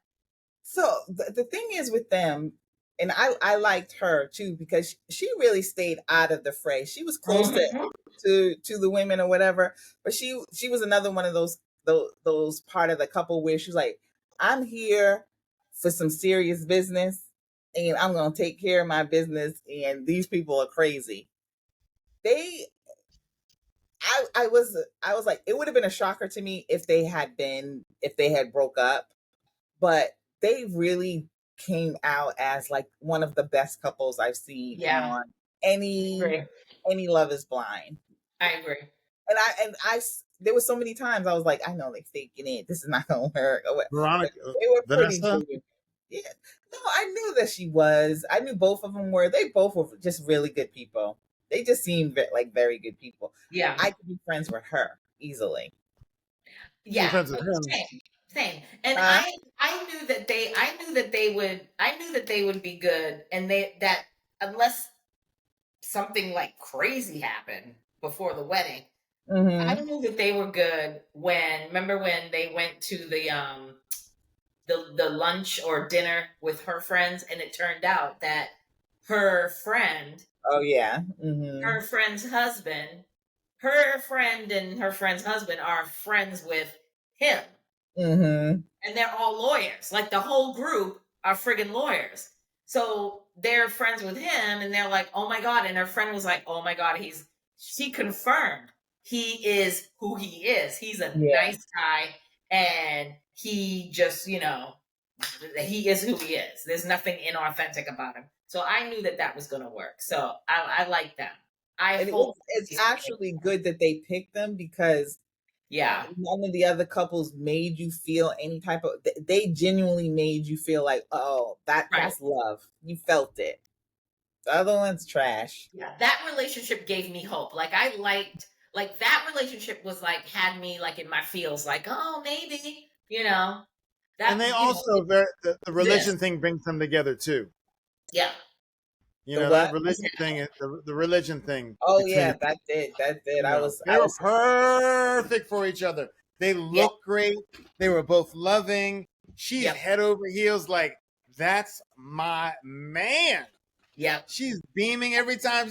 So the thing is with them, and I liked her too because she really stayed out of the fray. She was close Mhm. to the women or whatever, but she was another one of those part of the couple where she's like, I'm here for some serious business, and I'm gonna take care of my business, and these people are crazy. They I was like, it would have been a shocker to me if they had broke up, but they really came out as like one of the best couples I've seen Yeah, on I any agree. Love Is Blind. I agree. And there was so many times I was like, I know they faking it. This is not gonna work. But Veronica, they were pretty Vanessa. good. Yeah. No, I knew that she was. I knew both of them were. They both were just really good people. They just seemed like very good people. Yeah. I could be friends with her easily. You're Yeah. friends with him. Same. And Huh? I knew that they would be good and that unless something like crazy happened before the wedding, I Mm-hmm. knew that they were good remember when they went to the lunch or dinner with her friends and it turned out that her friend, Oh yeah. Mm-hmm. her friend's husband, her friend and her friend's husband are friends with him. Mm-hmm. And they're all lawyers. Like the whole group are friggin' lawyers. So they're friends with him and they're like, oh my God. And her friend was like, oh my God, she confirmed he is who he is. He's a Yeah. nice guy and he just, he is who he is. There's nothing inauthentic about him. So I knew that was going to work. So I like that. I And hope. it's actually good that they picked them because Yeah. none of the other couples made you feel any type of. They genuinely made you feel like, oh, that's love. You felt it. The other one's trash. Yeah, that relationship gave me hope. Like I liked, like that relationship was like had me like in my feels, like oh maybe that And they also the religion this thing brings them together too. yeah The That what? religion thing, the religion thing Oh between yeah, that did. That did. they were perfect for each other. They yeah looked great. They were both loving. She's yep head over heels, like that's my man. yep She's beaming every time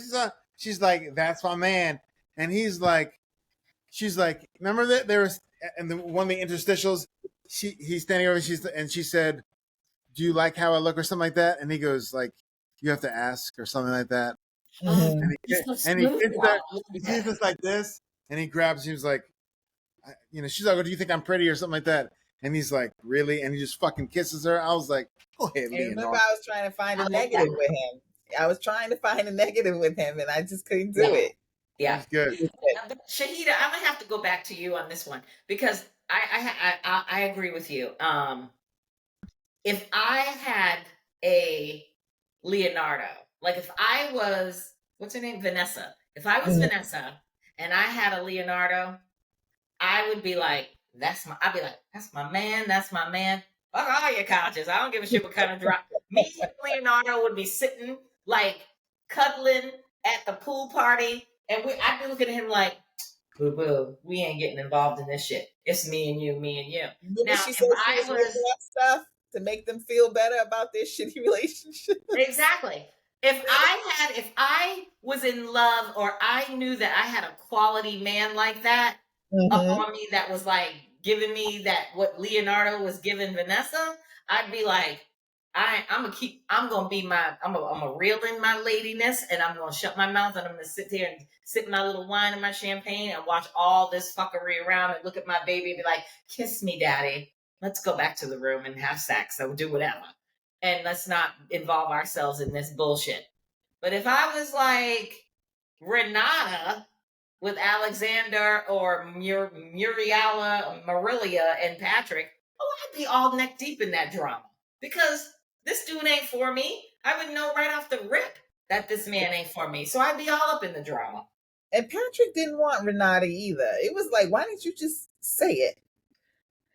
she's like, that's my man. And he's like, she's like, remember that there was and one of the interstitials, he's standing over and she said, do you like how I look or something like that? And he goes like, you have to ask or something like that. oh Mhm. he's so And he smooth. gets there, he sees this like this, and he grabs. He was like, she's like, "Oh, do you think I'm pretty or something like that?" And he's like, "Really?" And he just fucking kisses her. I was like, "Go ahead, And remember, Leonardo." I was trying to find a negative with him. I was trying to find a negative with him, and I just couldn't do it. Yeah. He's good. But Shahida, I'm gonna have to go back to you on this one because I agree with you. If I had a Leonardo, like if I was, what's her name, Vanessa. If I was Vanessa and I had a Leonardo, I would be like, I'd be like, that's my man, that's my man. Fuck all your couches. I don't give a shit what kind of drop. Me and Leonardo would be sitting like cuddling at the pool party, and I'd be looking at him like, boo boo, we ain't getting involved in this shit. It's me and you, me and you. Remember, Now, she if said she I was making was up stuff to make them feel better about their shitty relationship. exactly, if I was in love or I knew that I had a quality man like that up Mm-hmm. on me that was like giving me that what Leonardo was giving Vanessa, I'd be like, I'm gonna be I'm gonna reel in my ladiness and I'm gonna shut my mouth and I'm gonna sit there and sip my little wine and my champagne and watch all this fuckery around and look at my baby and be like, kiss me, daddy. Let's go back to the room and have sex or do whatever. And let's not involve ourselves in this bullshit. But if I was like Renata with Alexander or Marilia and Patrick, oh, I'd be all neck deep in that drama because this dude ain't for me. I would know right off the rip that this man ain't for me. So I'd be all up in the drama. And Patrick didn't want Renata either. It was like, why didn't you just say it?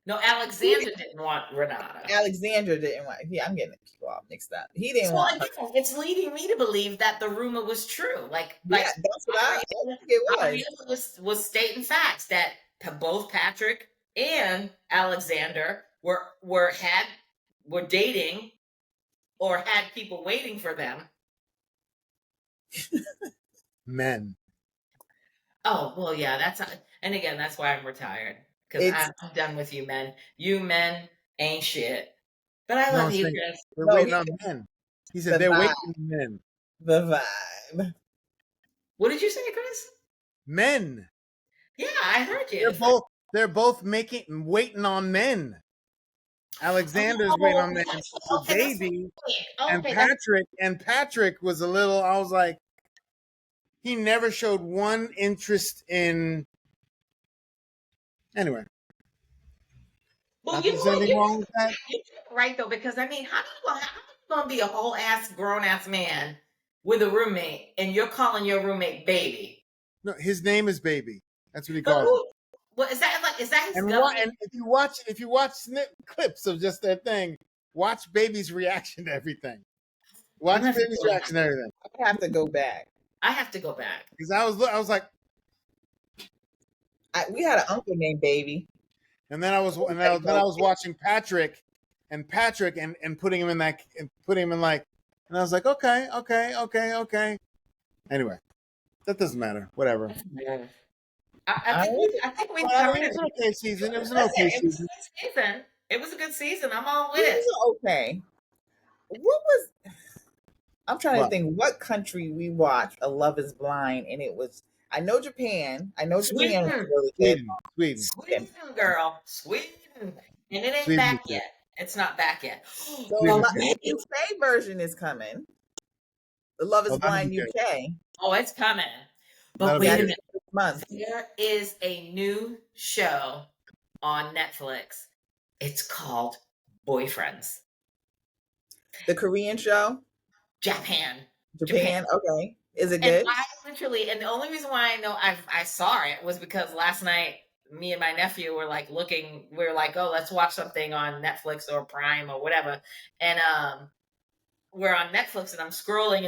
No, Alexander didn't want Renata. Alexander didn't want. Yeah, I'm getting people all mixed up. He didn't So want. again, it's leading me to believe that the rumor was true. Like That's what I think it was stating facts that both Patrick and Alexander were dating or had people waiting for them. Men. Oh well, yeah. And again, that's why I'm retired because I'm done with you men. You men ain't shit. But I love you, Chris. They're waiting on men. He said they're waiting on men. The vibe. What did you say, Chris? Men. Yeah, I heard you. They're both waiting on men. Alexander's waiting on men. Baby and Patrick was a little. I was like, he never showed one interest in. Anyway. Well, you wrong with that? Right though, because I mean, how you gonna be a whole ass grown ass man with a roommate and you're calling your roommate baby? No, his name is Baby. That's what he calls it. Well, is that his and if you watch clips of just that thing, watch Baby's reaction to everything. Watch Baby's reaction to everything. I have to go back. I have to go back because I was like, we had an uncle named Baby, and then I was watching Patrick and putting him in like, and I was like, okay. Anyway, that doesn't matter. Whatever. I think we covered it. It was an okay season. It was an okay season. It was a good season. I'm all with it. Okay. I'm trying to think what country we watched A Love Is Blind, and it was. I know Japan. Japan was really good. Sweden, girl, Sweden, and it ain't back yet. It's not back yet. So the UK version is coming. The Love Is Blind UK. Oh, it's coming. But wait a minute. There is a new show on Netflix. It's called Boyfriends. The Korean show? Japan. Okay. Is it good? And the only reason why I know I saw it was because last night me and my nephew were like we were like, oh, let's watch something on Netflix or Prime or whatever. And we're on Netflix and I'm scrolling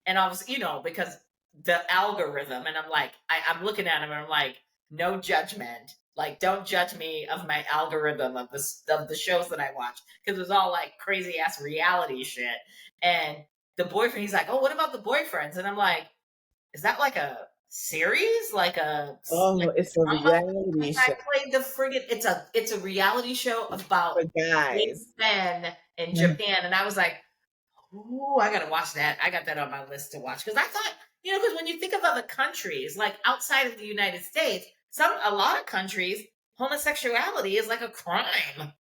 and obviously, because the algorithm, and I'm like, I'm looking at him and I'm like, no judgment. Like, don't judge me of my algorithm of the shows that I watch, because it was all like crazy ass reality shit. And the boyfriend, he's like, oh, what about The Boyfriends? And I'm like, is that like a series? Like it's a reality show. I played the friggin' it's a reality show about guys men in Japan, and I was like, ooh, I gotta watch that. I got that on my list to watch because I thought, because when you think of other countries, like outside of the United States, a lot of countries, homosexuality is like a crime.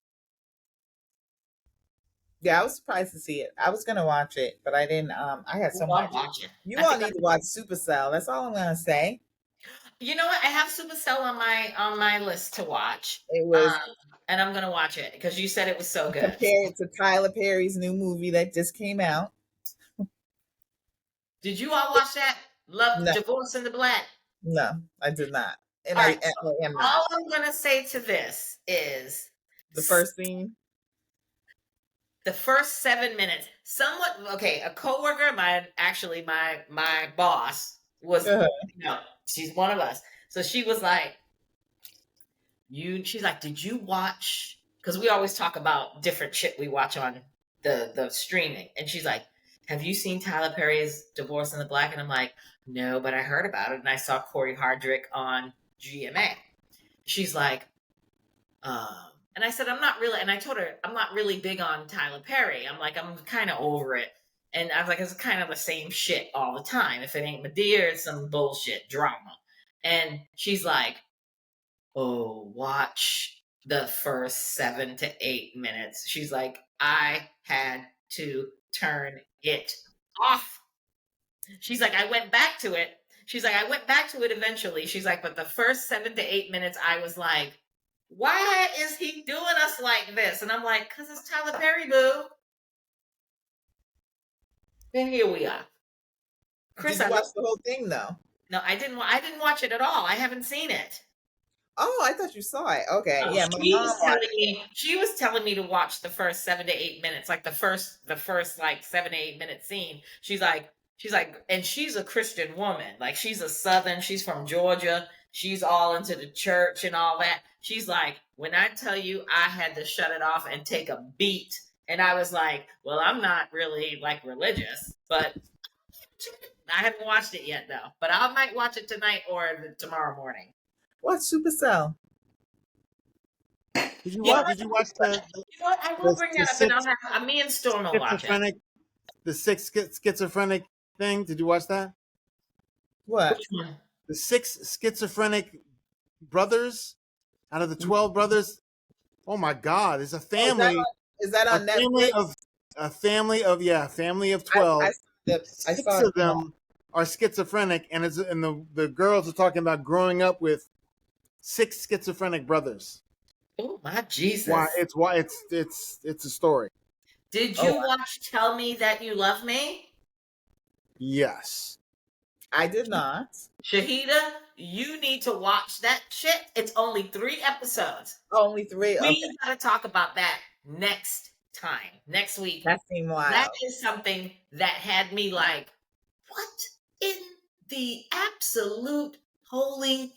Yeah, I was surprised to see it. I was gonna watch it, but I didn't. I had so much. Watch it. You all need to watch Supercell. That's all I'm gonna say. You know what? I have Supercell on my list to watch. It was, and I'm gonna watch it because you said it was so good. Compare it to Tyler Perry's new movie that just came out. Did you all watch that? Divorce in the Black? No, I did not. And all right, all I'm gonna say to this is the first scene. The first 7 minutes, a coworker of mine, actually my boss was, she's one of us. So she was like, she's like, did you watch? Because we always talk about different shit we watch on the streaming. And she's like, have you seen Tyler Perry's Divorce in the Black? And I'm like, no, but I heard about it. And I saw Corey Hardrick on GMA. She's like, and I said, I'm not really, and I told her, I'm not really big on Tyler Perry. I'm like, I'm kind of over it. And I was like, it's kind of the same shit all the time. If it ain't Medea, it's some bullshit drama. And she's like, oh, watch the first 7 to 8 minutes. She's like, I had to turn it off. She's like, I went back to it. She's like, I went back to it eventually. She's like, but the first 7 to 8 minutes, I was like, why is he doing us like this? And I'm like, because it's Tyler Perry, boo. And here we are. Chris, Did you watch the whole thing though? No, I didn't. I didn't watch it at all. I haven't seen it. Oh, I thought you saw it. Okay, yeah, my she mom was watched telling it. me. She was telling me to watch the first 7 to 8 minutes, like the first like 7 to 8 minute scene. She's like, and she's a Christian woman. Like she's a Southern. She's from Georgia. She's all into the church and all that. She's like, when I tell you, I had to shut it off and take a beat. And I was like, well, I'm not really like religious, but I haven't watched it yet though. But I might watch it tonight or tomorrow morning. Watch Supercell. Did you watch? Did you watch the? You know what? I will bring that up, and I'll have me and Storm will watch it. The 6 schizophrenic thing. Did you watch that? What? Which one? The 6 schizophrenic brothers out of the 12 brothers. Oh my God! It's a family. Is that on Netflix? A family of 12. I 6 saw of them are schizophrenic, and the girls are talking about growing up with 6 schizophrenic brothers. Oh my Jesus! Why it's a story. Did you watch Tell Me That You Love Me? Yes. I did not. Shahida, you need to watch that shit. It's only 3 episodes. Only 3. Okay. We gotta talk about that next time, next week. That seemed wild. That is something that had me like, what in the absolute holy?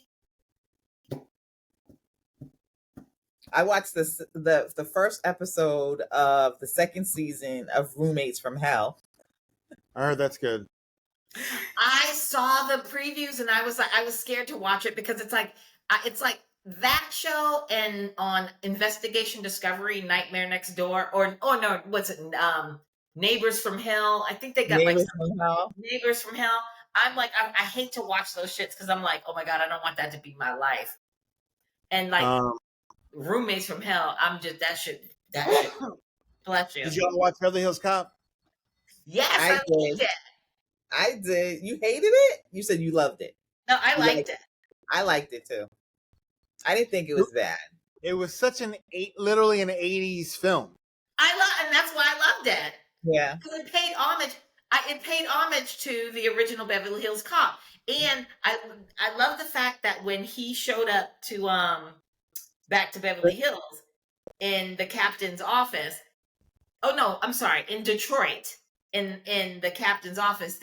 I watched the first episode of the 2nd season of Roommates from Hell. I heard that's good. I saw the previews and I was scared to watch it because it's like that show and on Investigation Discovery, Nightmare Next Door, or no, what's it? Neighbors from Hell. I think they got Neighbors from Hell. Neighbors from Hell. I'm like, I hate to watch those shits because I'm like, oh my God, I don't want that to be my life. And like Roommates from Hell, I'm just that shit. Bless you. Did you all watch Beverly Hills Cop? Yes, I liked it. I did. You hated it? You said you loved it. No, I liked it. I liked it too. I didn't think it was bad. It was such literally an 80s film. And that's why I loved it. Yeah. Because it paid homage. It paid homage to the original Beverly Hills Cop. And I love the fact that when he showed up to back to Beverly Hills in the captain's office. Oh no, I'm sorry, in Detroit. In the captain's office,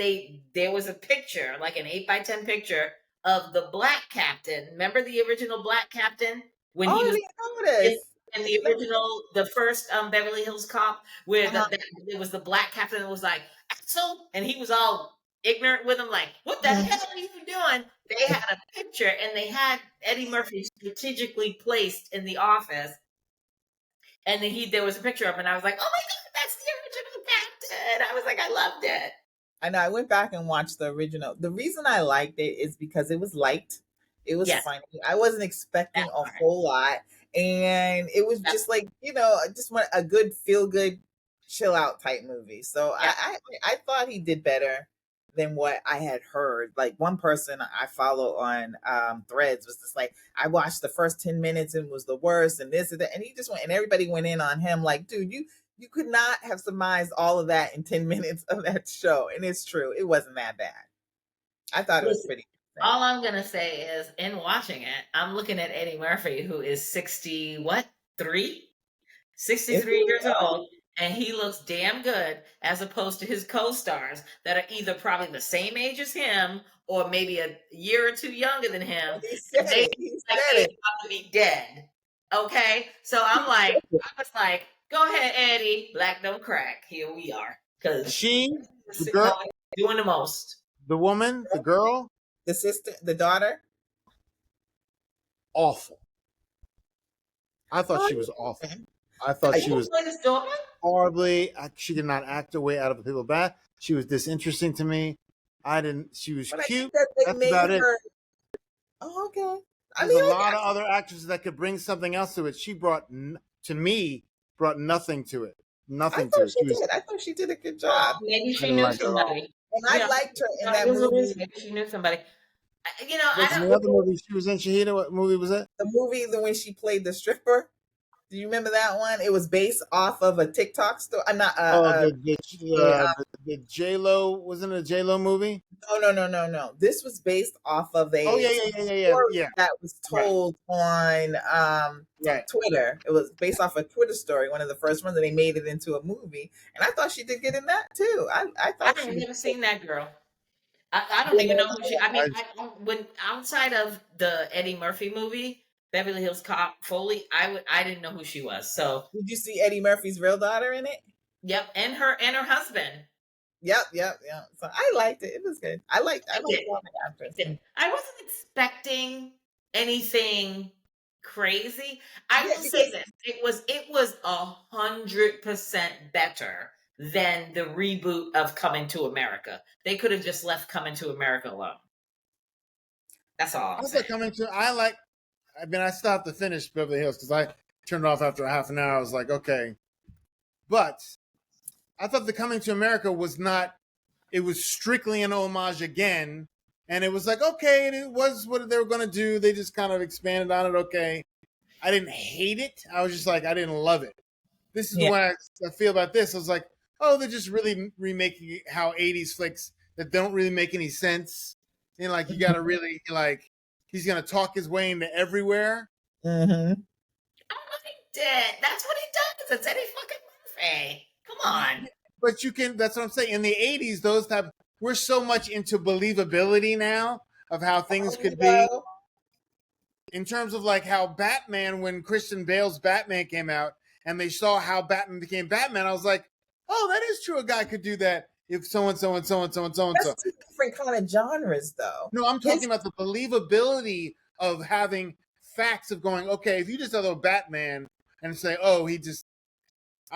there was a picture, like an 8x10 picture of the black captain. Remember the original black captain when he was in the original, the first Beverly Hills Cop, where it was the black captain that was like, Axel, and he was all ignorant with him, like, what the hell are you doing? They had a picture, and they had Eddie Murphy strategically placed in the office, and there was a picture of him, and I was like, oh my God, that's the original captain. I was like, I loved it. I know. I went back and watched the original. The reason I liked it is because it was light. It was funny. I wasn't expecting a whole lot. And it was just like, just want a good feel good chill out type movie. So I thought he did better than what I had heard. Like one person I follow on Threads was just like, I watched the first 10 minutes and it was the worst and this and that. And he just went, and everybody went in on him like, dude, you could not have surmised all of that in 10 minutes of that show. And it's true. It wasn't that bad. I thought it was pretty. All I'm going to say is in watching it, I'm looking at Eddie Murphy, who is 63 years old. And he looks damn good as opposed to his co-stars that are either probably the same age as him or maybe a year or two younger than him. He said it. They're about to be dead. Okay? So I was like, go ahead, Eddie. Black don't crack. Here we are. She The girl, doing the most. the woman, the girl, the sister, the daughter. awful. I thought Oh, she was awful. okay. I thought she Who was played his daughter? horribly. She did not act her way out of the people bad. She was disinteresting to me. I didn't. She was But I cute. think that they That's made about it. her. Oh, okay. I There's mean, a lot of other actresses that could bring something else to it. She brought, to me, brought nothing to it. I Nothing to thought it. she She was. did. I thought she did a good Well, job, maybe I she didn't knew like her at all. somebody. and You I know, liked her in it that is what it movie. is. Maybe she knew somebody. I What's the other movie she was in? Shahida, what movie was that? The movie when she played the stripper. Do you remember that one? It was based off of a TikTok story. I'm not Oh, a, the J Lo, wasn't it a J Lo movie? no. This was based off of Oh a story yeah. that was Right, told on right. Twitter. It was based off a Twitter story, one of the first ones, and they made it into a movie. And I thought she did good in that too. I thought I've she was never seen that girl. I don't good. even know who she. I mean, I, when outside of the Eddie Murphy movie, Beverly Hills Cop Foley, I didn't know who she was. So, Did you see Eddie Murphy's real daughter in it? yep, and her husband. Yep. So I liked it. It was good. I liked I did. all the actors. I wasn't expecting anything crazy. I Yeah, will say because this: it was 100% better than the reboot of Coming to America. They could have just left Coming to America alone. That's all I'm I saying. thought coming to. I mean, I stopped to finish Beverly Hills because I turned it off after a half an hour. I was like, okay, but I thought the Coming to America was not. It was strictly an homage again, and it was like, okay, it was what they were going to do. They just kind of expanded on it. Okay, I didn't hate it. I was just like, I didn't love it. This is the yeah. way I feel about this. I was like, oh, they're just really remaking how 80s flicks that don't really make any sense. And like, you got to really, like, he's going to talk his way into everywhere. Mm-hmm. I liked it. That's what he does. It's Eddie fucking Murphy. Come on. But you can, that's what I'm saying. In the 80s, we're so much into believability now of how things could be. In terms of like how Batman, when Christian Bale's Batman came out and they saw how Batman became Batman, I was like, oh, that is true. A guy could do that if so and so and so and so and so and so. That's two different kind of genres, though. No, I'm talking about the believability of having facts of going, okay, if you just throw Batman and say, oh,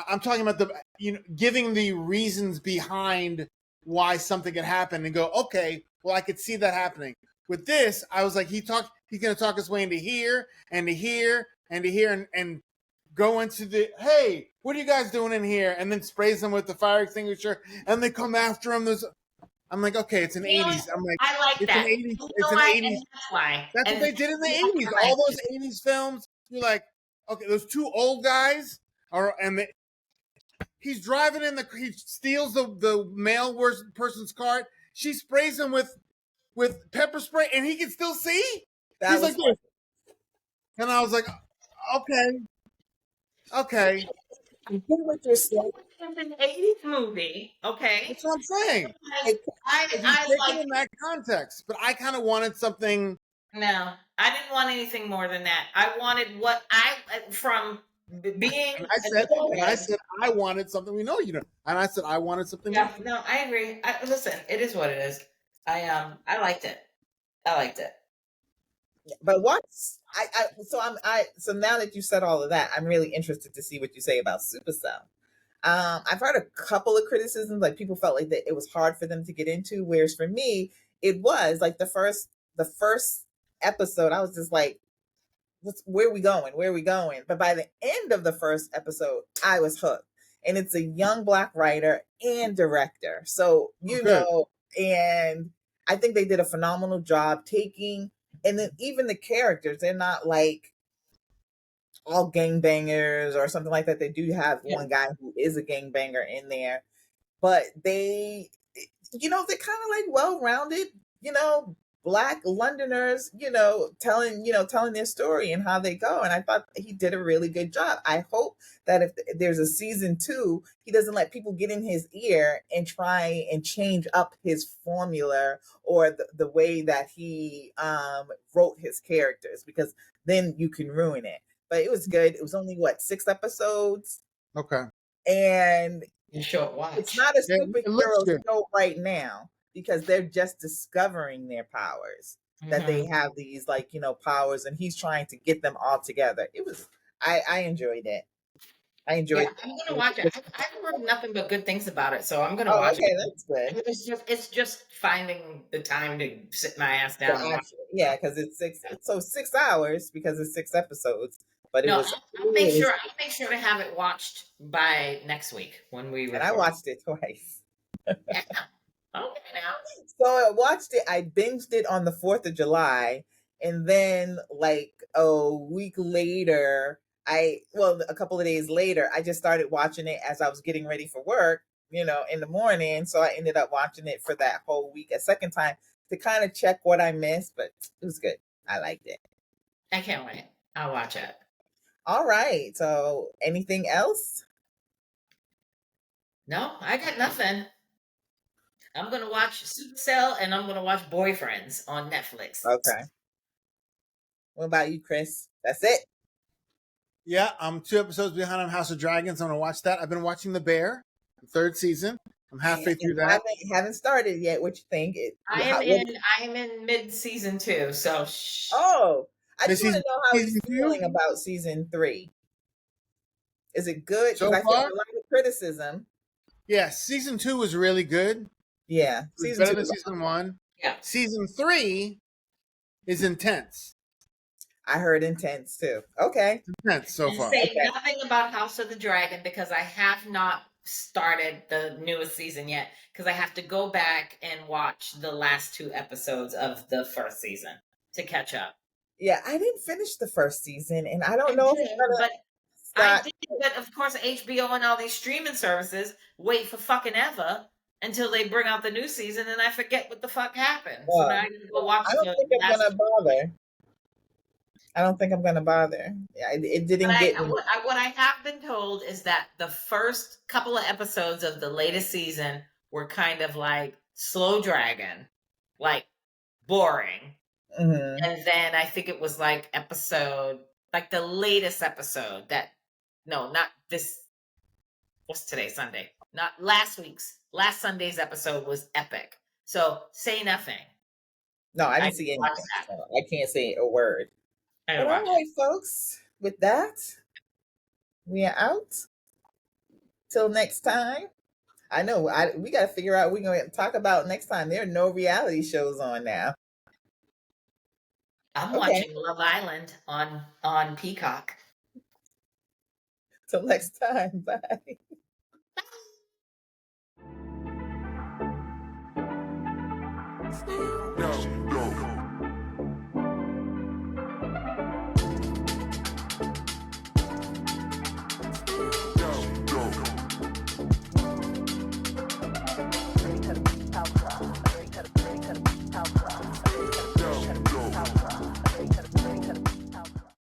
I'm talking about giving the reasons behind why something could happen and go, okay, well, I could see that happening. With this, I was like, he's going to talk his way into here and to here and to here and go into the, hey, what are you guys doing in here? And then sprays them with the fire extinguisher and they come after him. I'm like, okay, it's an 80s. I'm like, I like it's that. an 80s. You know It's an why? 80s. And that's why. That's And what they did in the that's 80s. why I All like those 80s films, you're like, okay, those two old guys he's driving he steals the male person's cart. She sprays him with pepper spray, and he can still see. That He's was like this, and I was like, okay. I get what you're saying. It's an 80s movie, okay? That's what I'm saying. It, If you I take like it in that context, but I kind of wanted something. no, I didn't want anything more than that. I wanted what I from being And a I said, I wanted something. We know you know. And I said, I wanted something. yeah, no, I agree. Listen, it is what it is. I liked it. I liked it. but what's so now that you said all of that, I'm really interested to see what you say about Supercell. I've heard a couple of criticisms, like people felt like that it was hard for them to get into, whereas for me, it was like the first episode, I was just like, where are we going? Where are we going? But by the end of the first episode, I was hooked. And it's a young black writer and director. So, and I think they did a phenomenal job taking, and then even the characters, they're not like all gangbangers or something like that. They do have one guy who is a gangbanger in there, but they're kind of like well-rounded, black Londoners, telling their story and how they go. And I thought he did a really good job. I hope that if there's a season 2, he doesn't let people get in his ear and try and change up his formula or the way that he wrote his characters, because then you can ruin it. But it was good. It was only 6 episodes. Okay. And a short It's watch. not a Yeah, it looks superhero good. show right now because they're just discovering their powers. That they Mhm. have these like powers, and he's trying to get them all together. It was I enjoyed it. I Yeah, enjoyed. I'm gonna watch it. I've heard nothing but good things about it, so I'm gonna Oh, watch it. okay, that's good. It's just finding the time to sit my ass To down and watch actually, it. yeah, because it's six. It's so 6 hours because it's 6 episodes. But it No, was I'll make really, sure. I'll make sure to have it watched by next week when we and I record. watched it twice. Yeah. Okay, now. So I watched it. I binged it on the 4th of July, and then like a week later, a couple of days later, I just started watching it as I was getting ready for work. In the morning. So I ended up watching it for that whole week a second time to kind of check what I missed, but it was good. I liked it. I can't wait. I'll watch it. All right. So anything else? No, I got nothing. I'm gonna watch Supercell and I'm gonna watch Boyfriends on Netflix. Okay. What about you, Chris? That's it. Yeah, I'm 2 episodes behind on House of Dragons. I'm gonna watch that. I've been watching The Bear, the third season. I'm halfway through that. Haven't started yet. What you think? I am in mid season 2, so Oh, I just This want season, to know how he's season two feeling about season 3. Is it good? Because so I feel far. a lot of criticism. Yeah, season 2 was really good. Yeah, It was season better 2 than is season 1. yeah. Season 3 is intense. I heard intense too. Okay. Intense so And far. say Okay. nothing about House of the Dragon because I have not started the newest season yet because I have to go back and watch the last 2 episodes of the first season to catch up. Yeah, I didn't finish the first season, and I don't I know if it's did, gonna but start. of course HBO and all these streaming services wait for fucking ever until they bring out the new season, and I forget what the fuck happened. So now I need to go watch I don't the think I'm last. gonna bother. I don't think I'm gonna bother. Yeah, it But didn't get me. what I have been told is that the first couple of episodes of the latest season were kind of like slow dragon, like boring. Hmm. And then I think it was like like the latest episode that, no, not this, what's today, Sunday? Not last Sunday's episode was epic. So say nothing. No, I I didn't see watch anything. that. So I can't say a word. I But all watch it. right, folks. With that, we are out. Till next time. I know. We got to figure out what we're going to talk about next time. There are no reality shows on now. I'm Okay. watching Love Island on Peacock. Till next time. Bye. Bye.